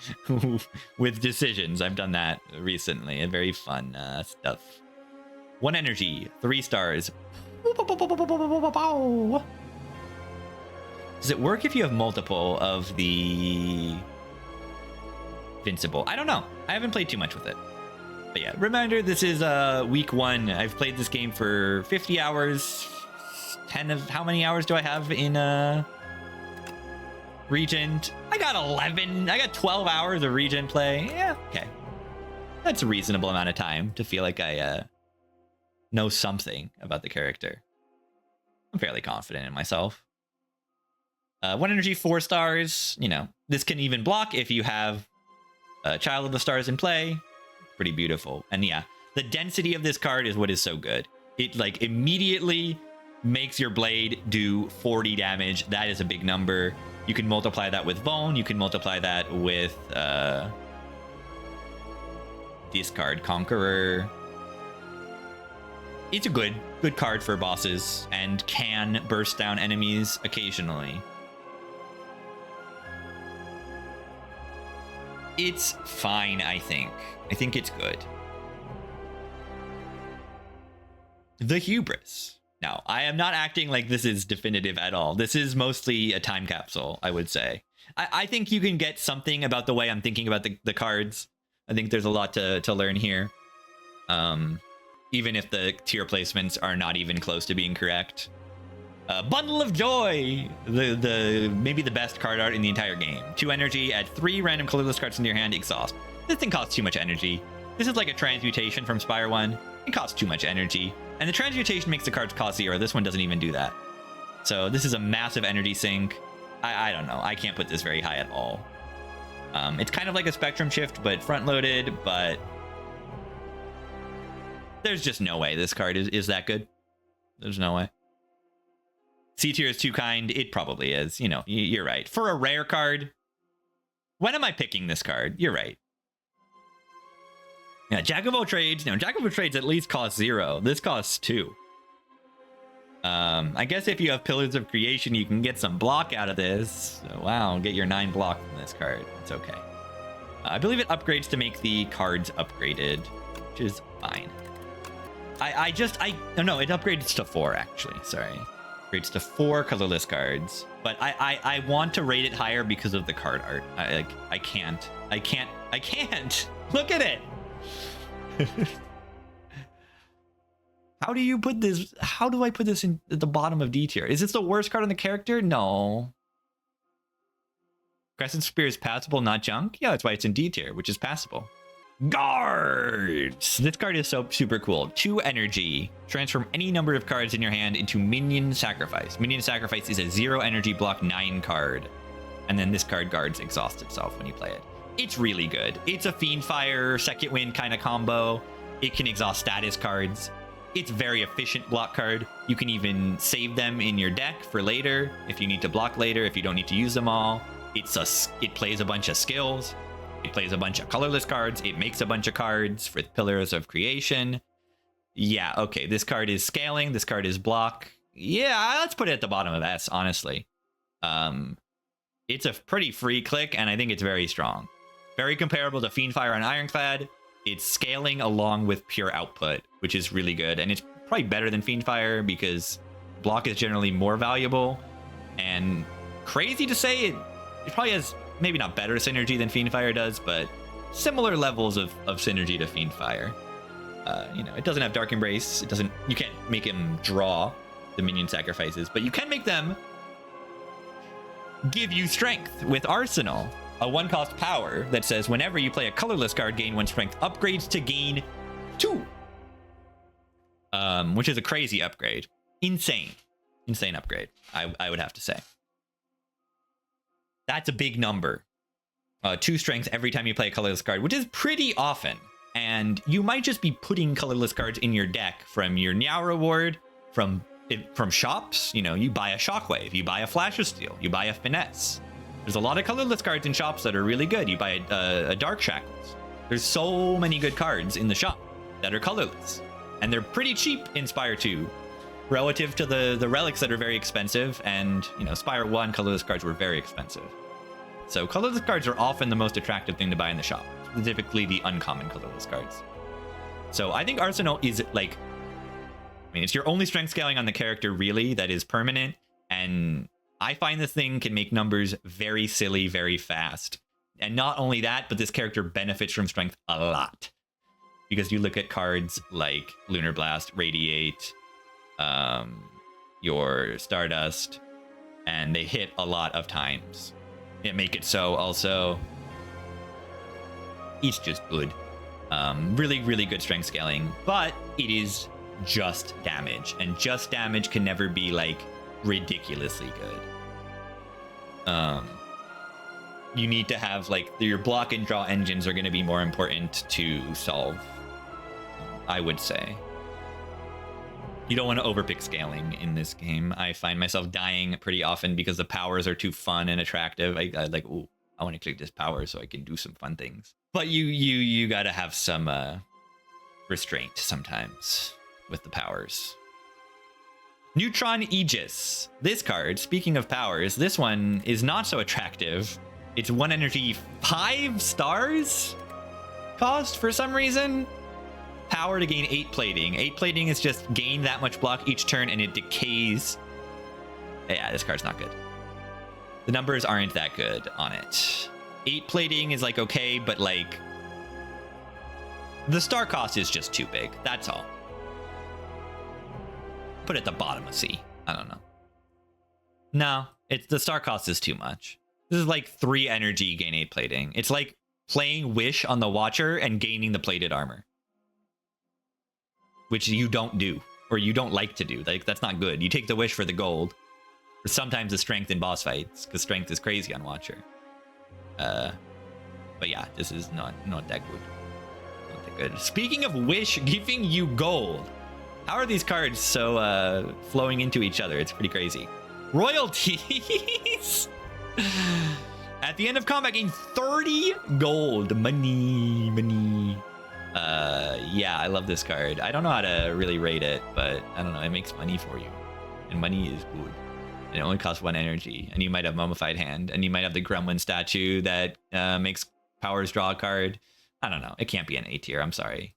with decisions. I've done that recently. Very fun stuff. 1 energy, 3 stars. Does it work if you have multiple of the Invincible? I don't know. I haven't played too much with it. But yeah, reminder, this is week 1. I've played this game for 50 hours. 10 of how many hours do I have in Regent? I got 11. I got 12 hours of Regent play. Yeah, okay. That's a reasonable amount of time to feel like I know something about the character. I'm fairly confident in myself. 1 energy, 4 stars. You know, this can even block if you have Child of the Stars in play. Pretty beautiful. And yeah, the density of this card is what is so good. It like immediately makes your blade do 40 damage. That is a big number. You can multiply that with Bone. You can multiply that with discard Conqueror. It's a good card for bosses and can burst down enemies occasionally. It's fine, I think. I think it's good. The Hubris. Now, I am not acting like this is definitive at all. This is mostly a time capsule, I would say. I think you can get something about the way I'm thinking about the cards. I think there's a lot to learn here. Even if the tier placements are not even close to being correct. Bundle of Joy, maybe the best card art in the entire game. 2 energy, add 3 random colorless cards into your hand, exhaust. This thing costs too much energy. This is like a transmutation from Spire 1. It costs too much energy. And the transmutation makes the cards cost 0. This one doesn't even do that. So this is a massive energy sink. I don't know. I can't put this very high at all. It's kind of like a Spectrum Shift, but front-loaded, but There's just no way this card is that good. There's no way. C tier is too kind. It probably is. You know, you're right. For a rare card, when am I picking this card? You're right. Yeah, Jack of all trades. No, Jack of all trades at least costs 0. This costs 2. I guess if you have Pillars of Creation, you can get some block out of this. So, wow, get your 9 block from this card. It's okay. I believe it upgrades to make the cards upgraded, which is fine. No, it upgrades to 4 actually. Sorry, upgrades to 4 colorless cards. But I want to rate it higher because of the card art. I can't. Look at it. How do you put this? How do I put this in at the bottom of D tier? Is this the worst card on the character? No. Crescent Spear is passable, not junk. Yeah, that's why it's in D tier, which is passable. Guards. This card is so super cool. 2 energy. Transform any number of cards in your hand into Minion Sacrifice. Minion Sacrifice is a 0 energy block 9 card. And then this card guards exhaust itself when you play it. It's really good. It's a Fiendfire, second wind kind of combo. It can exhaust status cards. It's very efficient block card. You can even save them in your deck for later if you need to block later, if you don't need to use them all. It plays a bunch of skills. It plays a bunch of colorless cards. It makes a bunch of cards for Pillars of Creation. Yeah, okay, this card is scaling. This card is block. Yeah, let's put it at the bottom of S, honestly. It's a pretty free click, and I think it's very strong. Very comparable to Fiendfire on Ironclad. It's scaling along with pure output, which is really good. And it's probably better than Fiendfire because block is generally more valuable. And crazy to say, it probably has maybe not better synergy than Fiendfire does, but similar levels of synergy to Fiendfire. You know, it doesn't have Dark Embrace. You can't make him draw the minion sacrifices, but you can make them give you strength with Arsenal. A 1-cost power that says whenever you play a colorless card, gain 1 strength, upgrades to gain 2. Which is a crazy upgrade. Insane upgrade, I would have to say. That's a big number. 2 strength every time you play a colorless card, which is pretty often. And you might just be putting colorless cards in your deck from your Niao reward, from shops. You know, you buy a Shockwave, you buy a Flash of Steel, you buy a Finesse. There's a lot of colorless cards in shops that are really good. You buy a Dark Shackles. There's so many good cards in the shop that are colorless. And they're pretty cheap in Spire 2 relative to the relics that are very expensive. And, you know, Spire 1 colorless cards were very expensive. So colorless cards are often the most attractive thing to buy in the shop, specifically the uncommon colorless cards. So I think Arsenal is like, I mean, it's your only strength scaling on the character really that is permanent. And I find this thing can make numbers very silly, very fast. And not only that, but this character benefits from strength a lot. Because you look at cards like Lunar Blast, Radiate, your Stardust, and they hit a lot of times. It make it so also. It's just good. Really, really good strength scaling. But it is just damage. And just damage can never be like ridiculously good. You need to have like your block and draw engines are going to be more important to solve, I would say. You don't want to overpick scaling in this game. I find myself dying pretty often because the powers are too fun and attractive. I like, ooh, I want to click this power so I can do some fun things. But you got to have some restraint sometimes with the powers. Neutron Aegis. This card, speaking of powers, this one is not so attractive. It's 1 energy, 5 stars cost for some reason. Power to gain 8 plating. 8 plating is just gain that much block each turn and it decays. Yeah, this card's not good. The numbers aren't that good on it. 8 plating is like okay, but like the star cost is just too big. That's all. Put it at the bottom of C. I don't know. No, it's the star cost is too much. This is like 3 energy, gain 8 plating. It's like playing Wish on the Watcher and gaining the plated armor, which you don't do, or you don't like to do. Like, that's not good. You take the Wish for the gold, or sometimes the strength in boss fights, because strength is crazy on Watcher. But yeah, this is not that good. Not that good. good. Speaking of Wish giving you gold, how are these cards so flowing into each other? It's pretty crazy. Royalties. At the end of combat, gain 30 gold. Money. Yeah, I love this card. I don't know how to really rate it, but I don't know. It makes money for you, and money is good. And it only costs 1 energy, and you might have Mummified Hand, and you might have the Gremlin statue that makes powers draw a card. I don't know. It can't be an A tier. I'm sorry,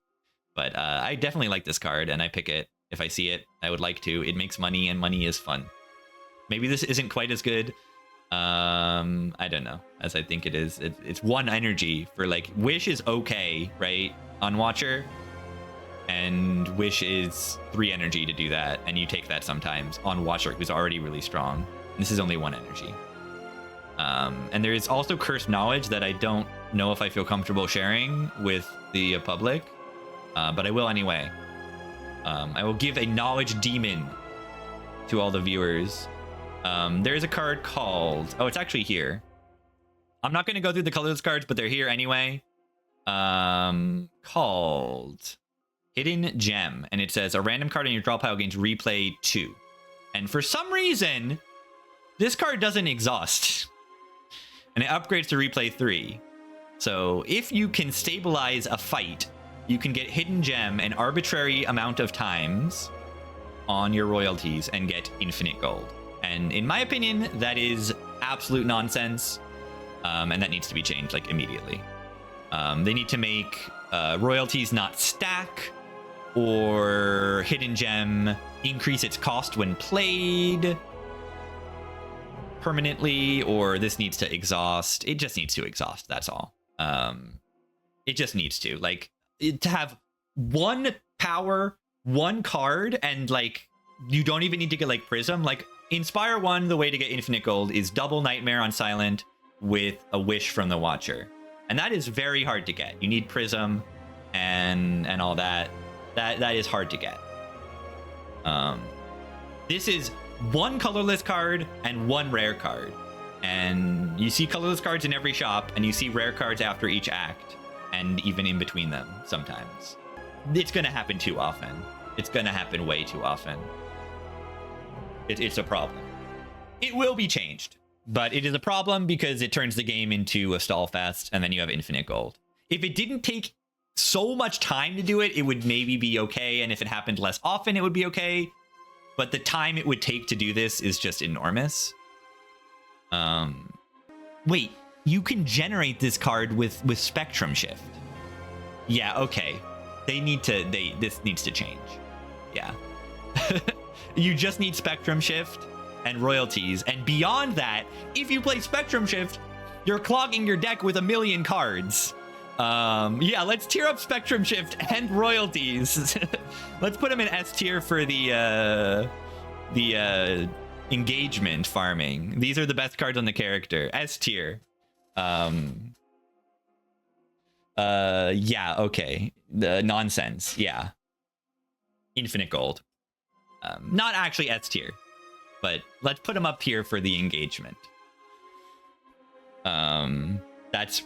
but I definitely like this card, and I pick it if I see it. I would like to. It makes money, and money is fun. Maybe this isn't quite as good. I don't know, as I think it is. It's 1 energy for like Wish is okay, right? On Watcher, and Wish is 3 energy to do that, and you take that sometimes on Watcher, who's already really strong. This is only 1 energy. And there is also Cursed Knowledge that I don't know if I feel comfortable sharing with the public, but I will anyway. I will give a Knowledge Demon to all the viewers. There's a card called... Oh, it's actually here. I'm not going to go through the colorless cards, but they're here anyway. Called Hidden Gem. And it says, a random card in your draw pile gains replay 2. And for some reason, this card doesn't exhaust. And it upgrades to replay 3. So if you can stabilize a fight, you can get Hidden Gem an arbitrary amount of times on your royalties and get infinite gold. And in my opinion, that is absolute nonsense. And that needs to be changed like immediately. They need to make royalties not stack, or Hidden Gem increase its cost when played permanently, or this needs to exhaust. It just needs to exhaust, that's all. It just needs to. Like, to have 1 power, 1 card, and like, you don't even need to get like Prism. Like, Inspire 1, the way to get infinite gold is double Nightmare on Silent with a Wish from the Watcher. And that is very hard to get. You need Prism and all that. That is hard to get. This is 1 colorless card and 1 rare card. And you see colorless cards in every shop, and you see rare cards after each act, and even in between them sometimes. It's going to happen too often. It's going to happen way too often. It's a problem. It will be changed. But it is a problem because it turns the game into a stall fest, and then you have infinite gold. If it didn't take so much time to do it, it would maybe be okay. And if it happened less often, it would be okay. But the time it would take to do this is just enormous. Wait, you can generate this card with Spectrum Shift. Yeah, okay. This needs to change. Yeah. You just need Spectrum Shift and royalties, and beyond that, if you play Spectrum Shift, you're clogging your deck with 1,000,000 cards. Yeah, let's tier up Spectrum Shift and royalties. Let's put them in S tier for the engagement farming. These are the best cards on the character. S tier. Yeah, okay. The nonsense. Yeah. Infinite gold. Not actually S tier, but let's put them up here for the engagement. That's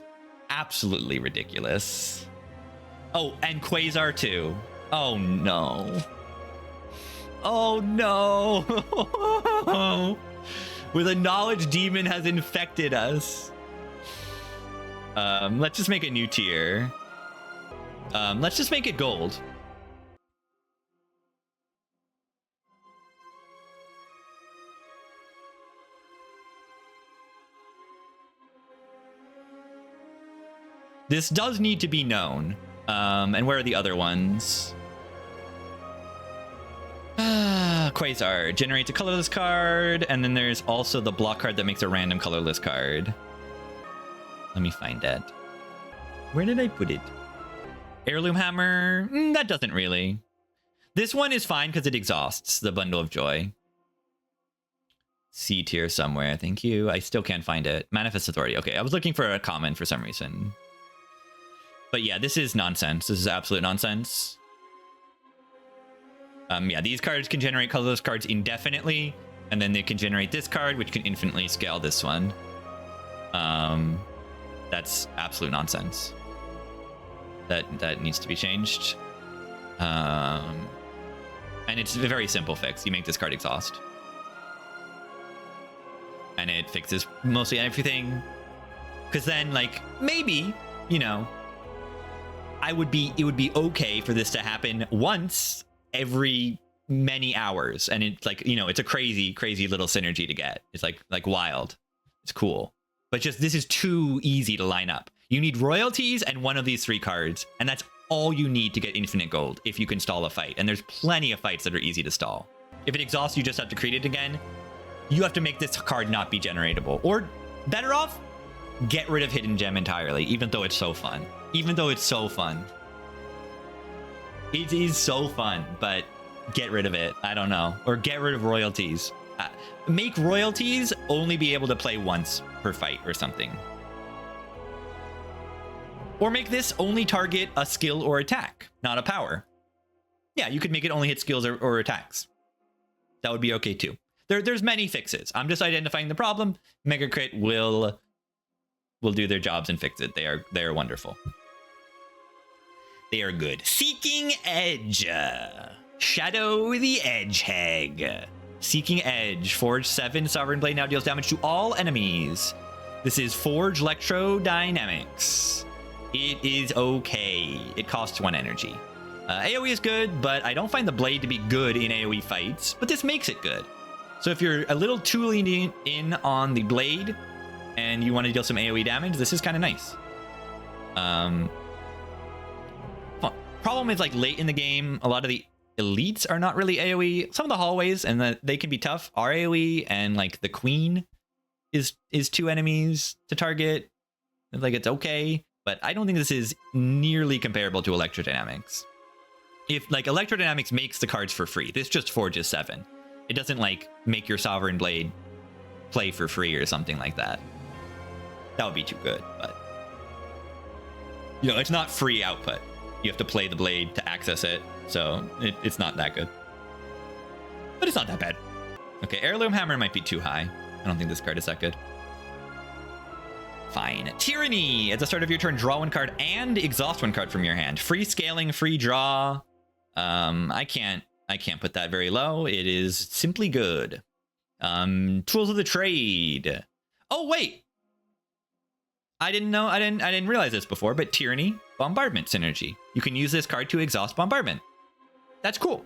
absolutely ridiculous. Oh, and Quasar too. Oh no. Oh no. Where the knowledge demon has infected us. Let's just make a new tier. Let's just make it gold. This does need to be known. And where are the other ones? Quasar generates a colorless card, and then there's also the block card that makes a random colorless card. Let me find it. Where did I put it? Heirloom Hammer? That doesn't really. This one is fine because it exhausts the Bundle of Joy. C tier somewhere, thank you. I still can't find it. Manifest Authority. Okay, I was looking for a comment for some reason. But yeah, this is nonsense. This is absolute nonsense. Yeah, these cards can generate colorless cards indefinitely, and then they can generate this card, which can infinitely scale this one. That's absolute nonsense. that needs to be changed. And it's a very simple fix. You make this card exhaust. And it fixes mostly everything. Because then, like, maybe, you know, it would be okay for this to happen once every many hours. And it's like, you know, it's a crazy, crazy little synergy to get. It's like wild. It's cool. But just, this is too easy to line up. You need royalties and one of these 3 cards. And that's all you need to get infinite gold if you can stall a fight. And there's plenty of fights that are easy to stall. If it exhausts, you just have to create it again. You have to make this card not be generatable. Or better off, get rid of Hidden Gem entirely, even though it's so fun. Even though it's so fun. It is so fun, but get rid of it. I don't know. Or get rid of royalties. Make royalties only be able to play once per fight or something. Or make this only target a skill or attack, not a power. Yeah, you could make it only hit skills or attacks. That would be okay too. There's many fixes. I'm just identifying the problem. Mega Crit will do their jobs and fix it. They are wonderful. They are good. Seeking Edge. Shadow the Edgehag. Seeking Edge. Forge 7 Sovereign Blade now deals damage to all enemies. This is Forge Electrodynamics. It is okay. It costs 1 energy. AoE is good, but I don't find the blade to be good in AoE fights, but this makes it good. So if you're a little too leaning in on the blade and you want to deal some AoE damage, this is kind of nice. Problem is, like, late in the game, a lot of the elites are not really AoE. Some of the hallways, and they can be tough, are AoE, and like the queen is 2 enemies to target. Like, it's okay, but I don't think this is nearly comparable to Electrodynamics. If, like, Electrodynamics makes the cards for free, this just forges 7. It doesn't, like, make your Sovereign Blade play for free or something like that. That would be too good, but, you know, it's not free output. You have to play the blade to access it, so it's not that good. But it's not that bad. Okay, Heirloom Hammer might be too high. I don't think this card is that good. Fine. Tyranny. At the start of your turn, draw 1 card and exhaust 1 card from your hand. Free scaling, free draw. I can't put that very low. It is simply good. Tools of the Trade. Oh, wait. I didn't realize this before, but Tyranny, Bombardment synergy. You can use this card to exhaust Bombardment. That's cool.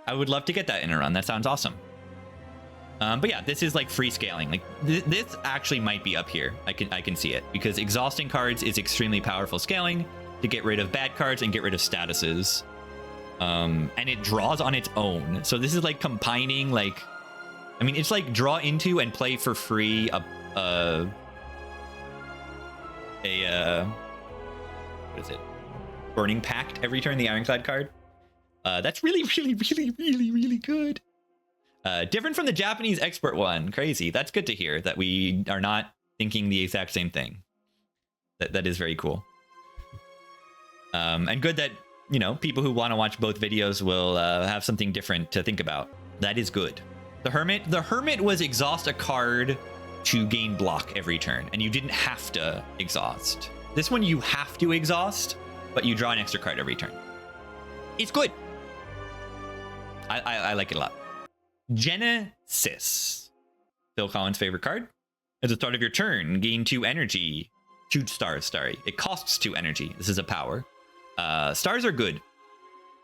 I would love to get that in a run. That sounds awesome. But yeah, this is like free scaling. Like this actually might be up here. I can see it because exhausting cards is extremely powerful scaling to get rid of bad cards and get rid of statuses. And it draws on its own. So this is like combining, like, I mean, it's like draw into and play for free what is it? Burning Pact every turn, the Ironclad card. That's really, really, really, really, really good. Different from the Japanese expert one. Crazy. That's good to hear that we are not thinking the exact same thing. That is very cool. And good that, you know, people who want to watch both videos will have something different to think about. That is good. The Hermit was exhaust a card to gain block every turn, and you didn't have to exhaust. This one you have to exhaust, but you draw an extra card every turn. It's good. I like it a lot. Genesis. Phil Collins' favorite card. At the start of your turn, gain 2 energy. 2 stars, sorry. It costs 2 energy. This is a power. Stars are good.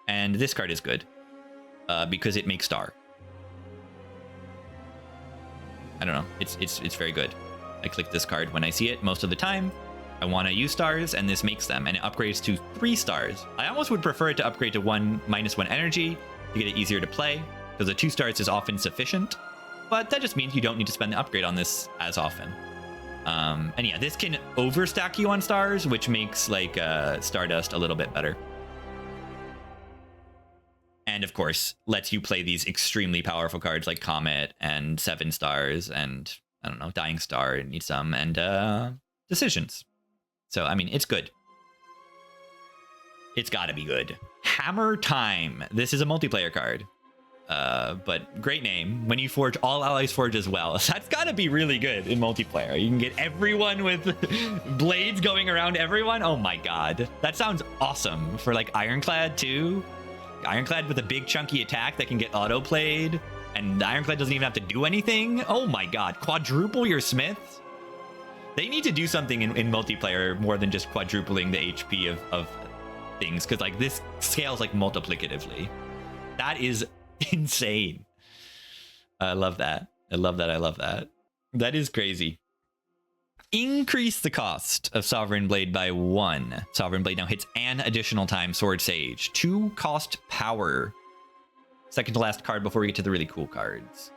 And this card is good. Because it makes star. I don't know. It's very good. I click this card when I see it most of the time. I want to use stars, and this makes them, and it upgrades to 3 stars. I almost would prefer it to upgrade to -1 energy to get it easier to play, because a 2 stars is often sufficient, but that just means you don't need to spend the upgrade on this as often. And yeah, this can overstack you on stars, which makes like Stardust a little bit better. And of course, lets you play these extremely powerful cards like Comet and 7 stars and, I don't know, Dying Star needs some, and Decisions. So, I mean, it's good. It's gotta be good. Hammer Time. This is a multiplayer card. But great name. When you forge, all allies forge as well. That's gotta be really good in multiplayer. You can get everyone with blades going around everyone. Oh my god. That sounds awesome for like Ironclad too. Ironclad with a big chunky attack that can get auto-played. And Ironclad doesn't even have to do anything. Oh my god. Quadruple your smiths. They need to do something in multiplayer more than just quadrupling the HP of things. Because like this scales like multiplicatively. That is insane. I love that. I love that. I love that. That is crazy. Increase the cost of Sovereign Blade by 1. Sovereign Blade now hits an additional time Sword Sage. 2 cost power. Second to last card before we get to the really cool cards.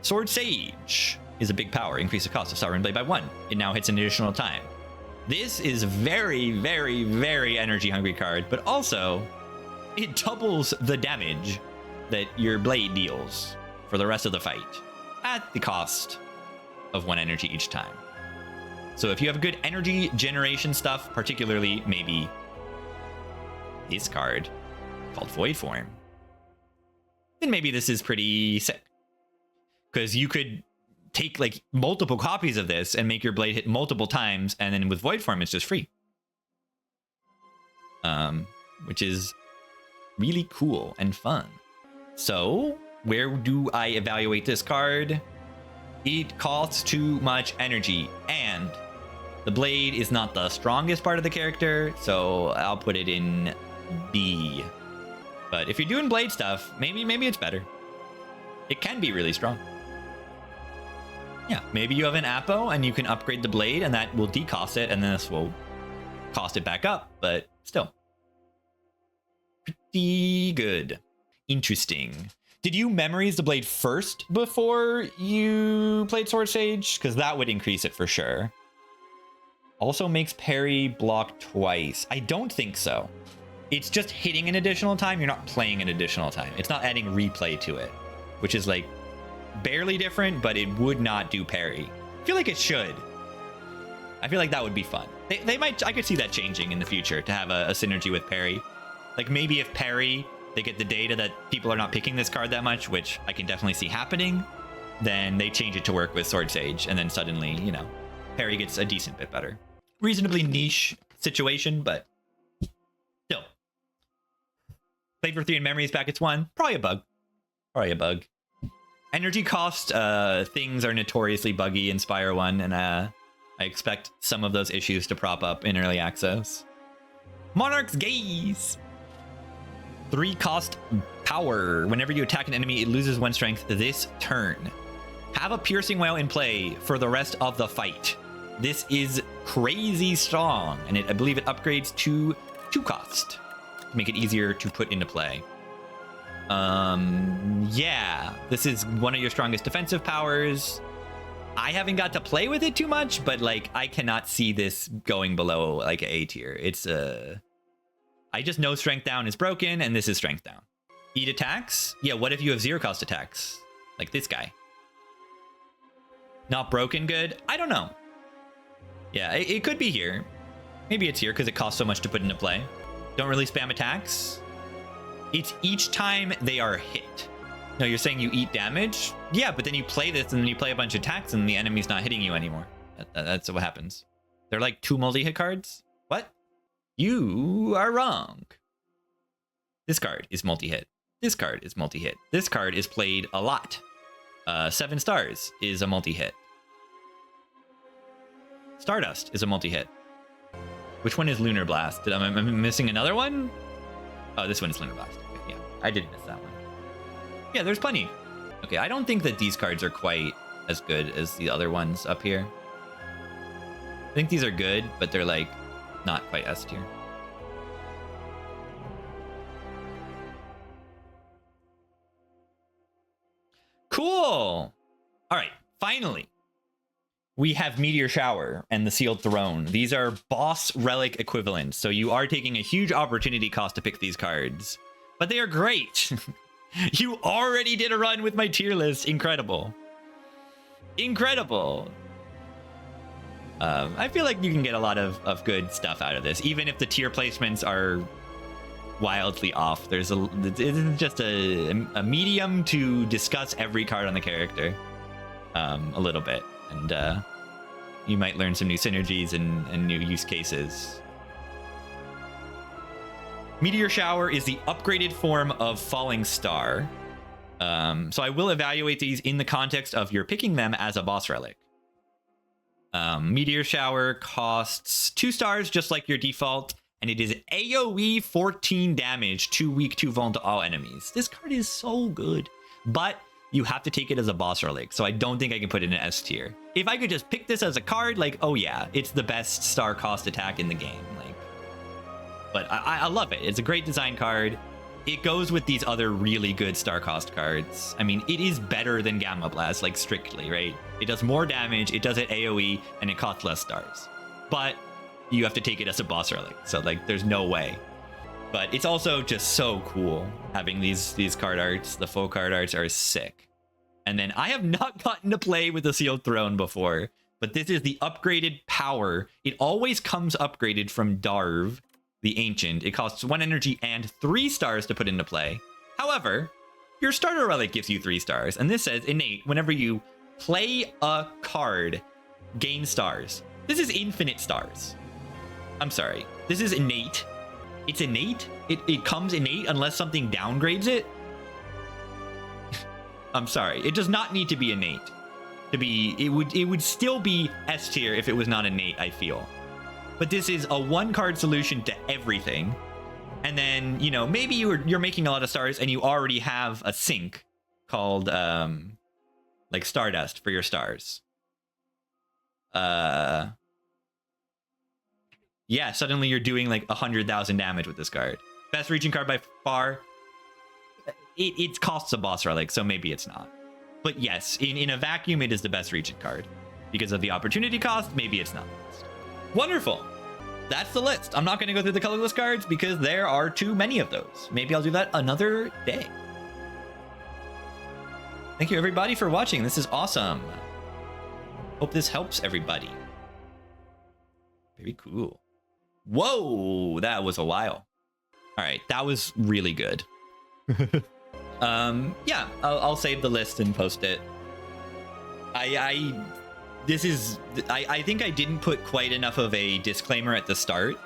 Sword Sage is a big power. Increase the cost of Sovereign Blade by 1. It now hits an additional time. This is very, very, very energy hungry card, but also it doubles the damage that your blade deals for the rest of the fight at the cost of 1 energy each time. So if you have good energy generation stuff, particularly maybe this card called Void Form, then maybe this is pretty sick. Because you could take like multiple copies of this and make your blade hit multiple times, and then with Void Form it's just free. Which is really cool and fun. So where do I evaluate this card? It costs too much energy, and the blade is not the strongest part of the character, so I'll put it in B. But if you're doing blade stuff, maybe it's better. It can be really strong. Yeah, maybe you have an Apo and you can upgrade the blade and that will decost it, and then this will cost it back up, but still. Pretty good. Interesting. Did you memorize the blade first before you played Sword Sage? Because that would increase it for sure. Also makes parry block twice. I don't think so. It's just hitting an additional time. You're not playing an additional time. It's not adding replay to it, which is like barely different, but it would not do parry. I feel like it should. I feel like that would be fun. They might, I could see that changing in the future to have a synergy with parry. Like maybe if parry, they get the data that people are not picking this card that much, which I can definitely see happening, then they change it to work with Sword Sage, and then suddenly, you know, parry gets a decent bit better. Reasonably niche situation, but still. Played for 3 in memories back, it's 1. Probably a bug. Probably a bug. Energy cost, things are notoriously buggy in Spire 1, and I expect some of those issues to prop up in early access. Monarch's Gaze! 3 cost power. Whenever you attack an enemy, it loses 1 strength this turn. Have a Piercing Wail in play for the rest of the fight. This is crazy strong, and I believe it upgrades to 2 cost to make it easier to put into play. Yeah, this is one of your strongest defensive powers. I haven't got to play with it too much, but like I cannot see this going below like A tier. It's I just know strength down is broken, and this is strength down. Eat attacks? Yeah, what if you have 0 cost attacks? Like this guy. Not broken good? I don't know. Yeah, it could be here. Maybe it's here because it costs so much to put into play. Don't really spam attacks. It's each time they are hit. No, you're saying you eat damage? Yeah, but then you play this and then you play a bunch of attacks and the enemy's not hitting you anymore. That's what happens. They're like 2 multi-hit cards? What? You are wrong. This card is multi-hit. This card is multi-hit. This card is played a lot. 7 stars is a multi-hit. Stardust is a multi-hit. Which one is Lunar Blast? Am I missing another one? Oh, this one is Lunar Blast. Okay, yeah, I did miss that one. Yeah, there's plenty. Okay, I don't think that these cards are quite as good as the other ones up here. I think these are good, but they're like not quite S tier. Cool. All right, finally. We have Meteor Shower and the Sealed Throne. These are boss relic equivalents, so you are taking a huge opportunity cost to pick these cards. But they are great. You already did a run with my tier list. Incredible. Incredible. I feel like you can get a lot of good stuff out of this, even if the tier placements are wildly off. This is just a medium to discuss every card on the character a little bit, and you might learn some new synergies and new use cases. Meteor Shower is the upgraded form of Falling Star. So I will evaluate these in the context of you're picking them as a boss relic. Meteor Shower costs 2 stars, just like your default, and it is AoE 14 damage, 2 weak, 2 vulnerable to all enemies. This card is so good, but you have to take it as a boss relic, so I don't think I can put it in S tier. If I could just pick this as a card, like, oh yeah, it's the best star cost attack in the game, like. But I love it. It's a great design card. It goes with these other really good star cost cards. I mean, it is better than Gamma Blast, like strictly, right? It does more damage, it does it AoE, and it costs less stars. But you have to take it as a boss relic, so like there's no way. But it's also just so cool having these card arts. The full card arts are sick. And then I have not gotten to play with the Sealed Throne before, but this is the upgraded power. It always comes upgraded from Darv, the Ancient. It costs 1 energy and 3 stars to put into play. However, your starter relic gives you 3 stars, and this says innate. Whenever you play a card, gain stars. This is infinite stars. I'm sorry. This is innate. It's innate. It comes innate unless something downgrades it. I'm sorry. It does not need to be innate. It would still be S tier if it was not innate, I feel. But this is a 1-card solution to everything. And then, you know, maybe you're making a lot of stars and you already have a sink called like Stardust for your stars. Yeah, suddenly you're doing like 100,000 damage with this card. Best Regent card by far. It costs a boss relic, so maybe it's not. But yes, in a vacuum, it is the best Regent card. Because of the opportunity cost, maybe it's not the best. Wonderful. That's the list. I'm not going to go through the colorless cards because there are too many of those. Maybe I'll do that another day. Thank you everybody for watching. This is awesome. Hope this helps everybody. Very cool. Whoa, that was a while. All right, that was really good. Yeah, I'll save the list and post it. I think I didn't put quite enough of a disclaimer at the start.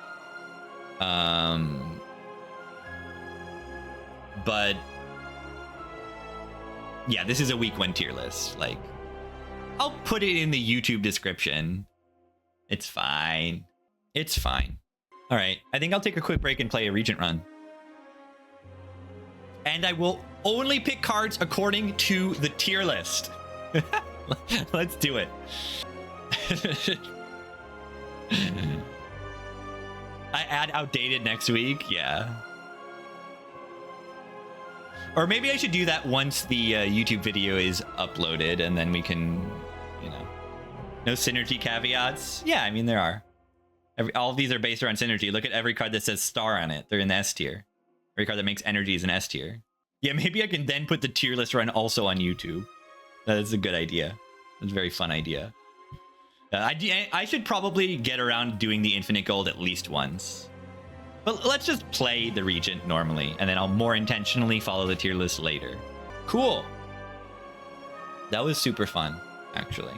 But yeah, this is a week 1 tier list. Like, I'll put it in the YouTube description. It's fine. It's fine. All right, I think I'll take a quick break and play a Regent run. And I will only pick cards according to the tier list. Let's do it. I add outdated next week. Yeah. Or maybe I should do that once the YouTube video is uploaded, and then we can, you know, no synergy caveats. Yeah, I mean, there are. All of these are based around synergy. Look at every card that says star on it. They're in the S tier. Every card that makes energy is an S tier. Yeah, maybe I can then put the tier list run also on YouTube. That's a good idea. That's a very fun idea. I should probably get around doing the infinite gold at least once. But let's just play the Regent normally, and then I'll more intentionally follow the tier list later. Cool. That was super fun, actually.